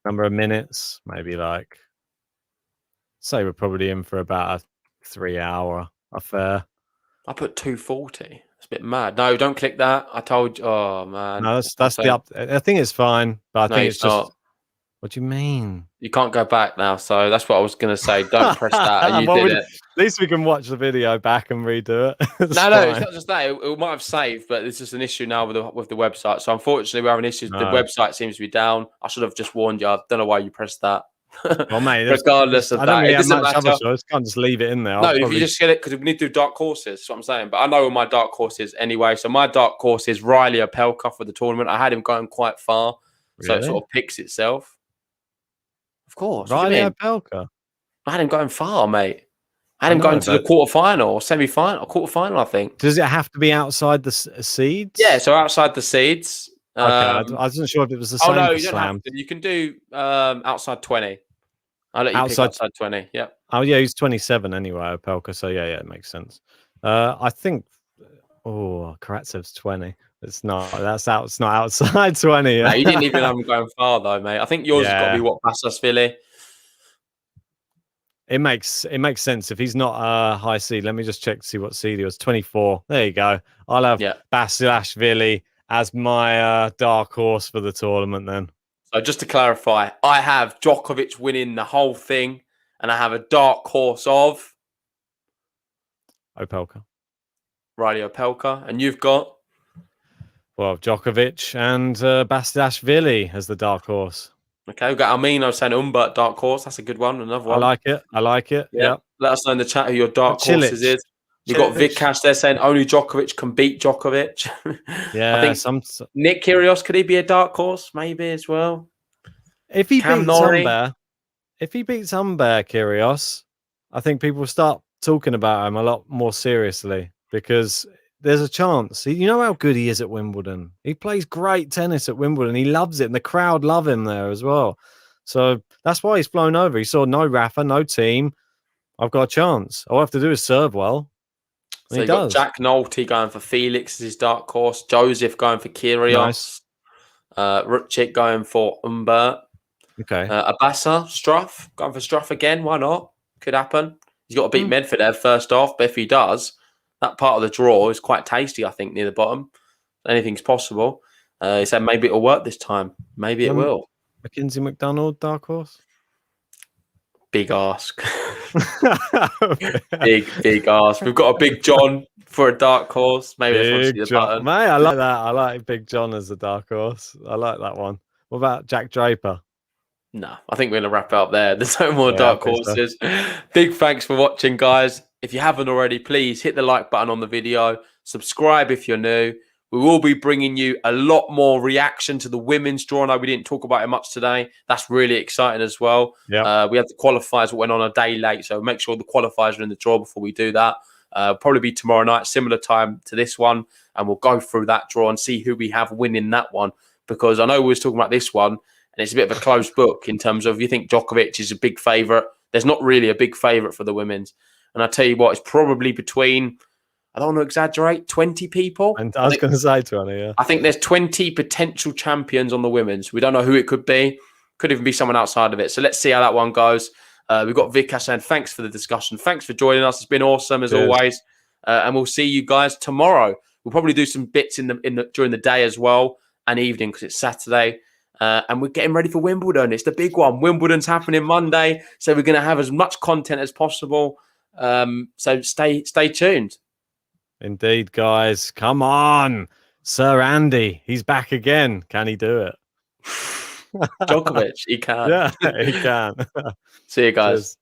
Number of minutes, maybe like, say we're probably in for about a 3-hour affair. I put 240. It's a bit mad. No, don't click that. I told you. Oh man. No, that's the up. I think it's fine, but I think it's just. Not. What do you mean? You can't go back now, so that's what I was going to say. Don't press that. And you did it. At least we can watch the video back and redo it. No, it's not just that. It might have saved, but it's just an issue now with the website. So unfortunately, we're having issues. No. The website seems to be down. I should have just warned you. I don't know why you pressed that. Well, mate, regardless of I that, it doesn't matter. Other choice. Can't just leave it in there. No, if you just get it, because we need to do dark horses. That's what I'm saying. But I know my dark horses anyway. So my dark horse is Riley Opelka for the tournament. I had him going quite far, so it sort of picks itself. Of course. Riley Opelka. I had him going far, mate. I had him going to the quarterfinal or semi-final, quarterfinal, I think. Does it have to be outside the seeds? Yeah, so outside the seeds. Okay, I wasn't sure if it was the same. Oh no, for you don't Slam. have to. You can do outside 20. I'll let you pick outside 20. Yeah. Oh yeah, he's 27 anyway, Opelka. So yeah, it makes sense. I think. Oh, Karatsev's 20. It's not. That's out. It's not outside 20. No, you didn't even have him going far though, mate. I think yours has got to be what Bassasvili. It makes sense if he's not high seed. Let me just check to see what seed he was. 24. There you go. I'll have Basilashvili as my dark horse for the tournament then. So just to clarify, I have Djokovic winning the whole thing, and I have a dark horse of Opelka. Riley Opelka, and you've got Djokovic and Basilashvili as the dark horse. Okay, we've got Almino saying Humbert dark horse. That's a good one. Another one. I like it. Yeah. Let us know in the chat who your dark horses is. We've got Vicash there saying only Djokovic can beat Djokovic. Yeah, I think Nick Kyrgios, could he be a dark horse? Maybe as well. If he beats Humbert, Kyrgios, I think people will start talking about him a lot more seriously because there's a chance. You know how good he is at Wimbledon. He plays great tennis at Wimbledon. He loves it, and the crowd love him there as well. So that's why he's flown over. He saw no Rafa, no team. I've got a chance. All I have to do is serve well. So you got Jack Nolte going for Felix as his dark horse. Joseph going for Kyrgios. Nice. Ruchik going for Humbert. Okay. Abasa, Struff going for Struff again. Why not? Could happen. He's got to beat Medvedev first off, but if he does, that part of the draw is quite tasty, I think, near the bottom. Anything's possible. He said maybe it'll work this time. Maybe it will. Mackenzie McDonald, dark horse? Big ask. big ask. We've got a Big John for a dark horse. Maybe I just want to see the button. Mate, I like that. I like Big John as a dark horse. I like that one. What about Jack Draper? No, I think we're going to wrap it up there. There's no more dark horses. So. Big thanks for watching, guys. If you haven't already, please hit the like button on the video. Subscribe if you're new. We will be bringing you a lot more reaction to the women's draw. I know we didn't talk about it much today. That's really exciting as well. Yeah. We had the qualifiers that went on a day late, so make sure the qualifiers are in the draw before we do that. Probably be tomorrow night, similar time to this one, and we'll go through that draw and see who we have winning that one. Because I know we was talking about this one, and it's a bit of a closed book in terms of you think Djokovic is a big favourite. There's not really a big favourite for the women's. And I tell you what, it's probably between, I don't want to exaggerate, 20 people. And I was going to say 20, yeah. I think there's 20 potential champions on the women's. We don't know who it could be. Could even be someone outside of it. So let's see how that one goes. We've got Vicash saying thanks for the discussion. Thanks for joining us. It's been awesome as always. And we'll see you guys tomorrow. We'll probably do some bits during the day as well and evening because it's Saturday. And we're getting ready for Wimbledon. It's the big one. Wimbledon's happening Monday. So we're going to have as much content as possible. So stay tuned. Indeed, guys. Come on. Sir Andy. He's back again. Can he do it? Djokovic, he can. Yeah, he can. See you guys. Cheers.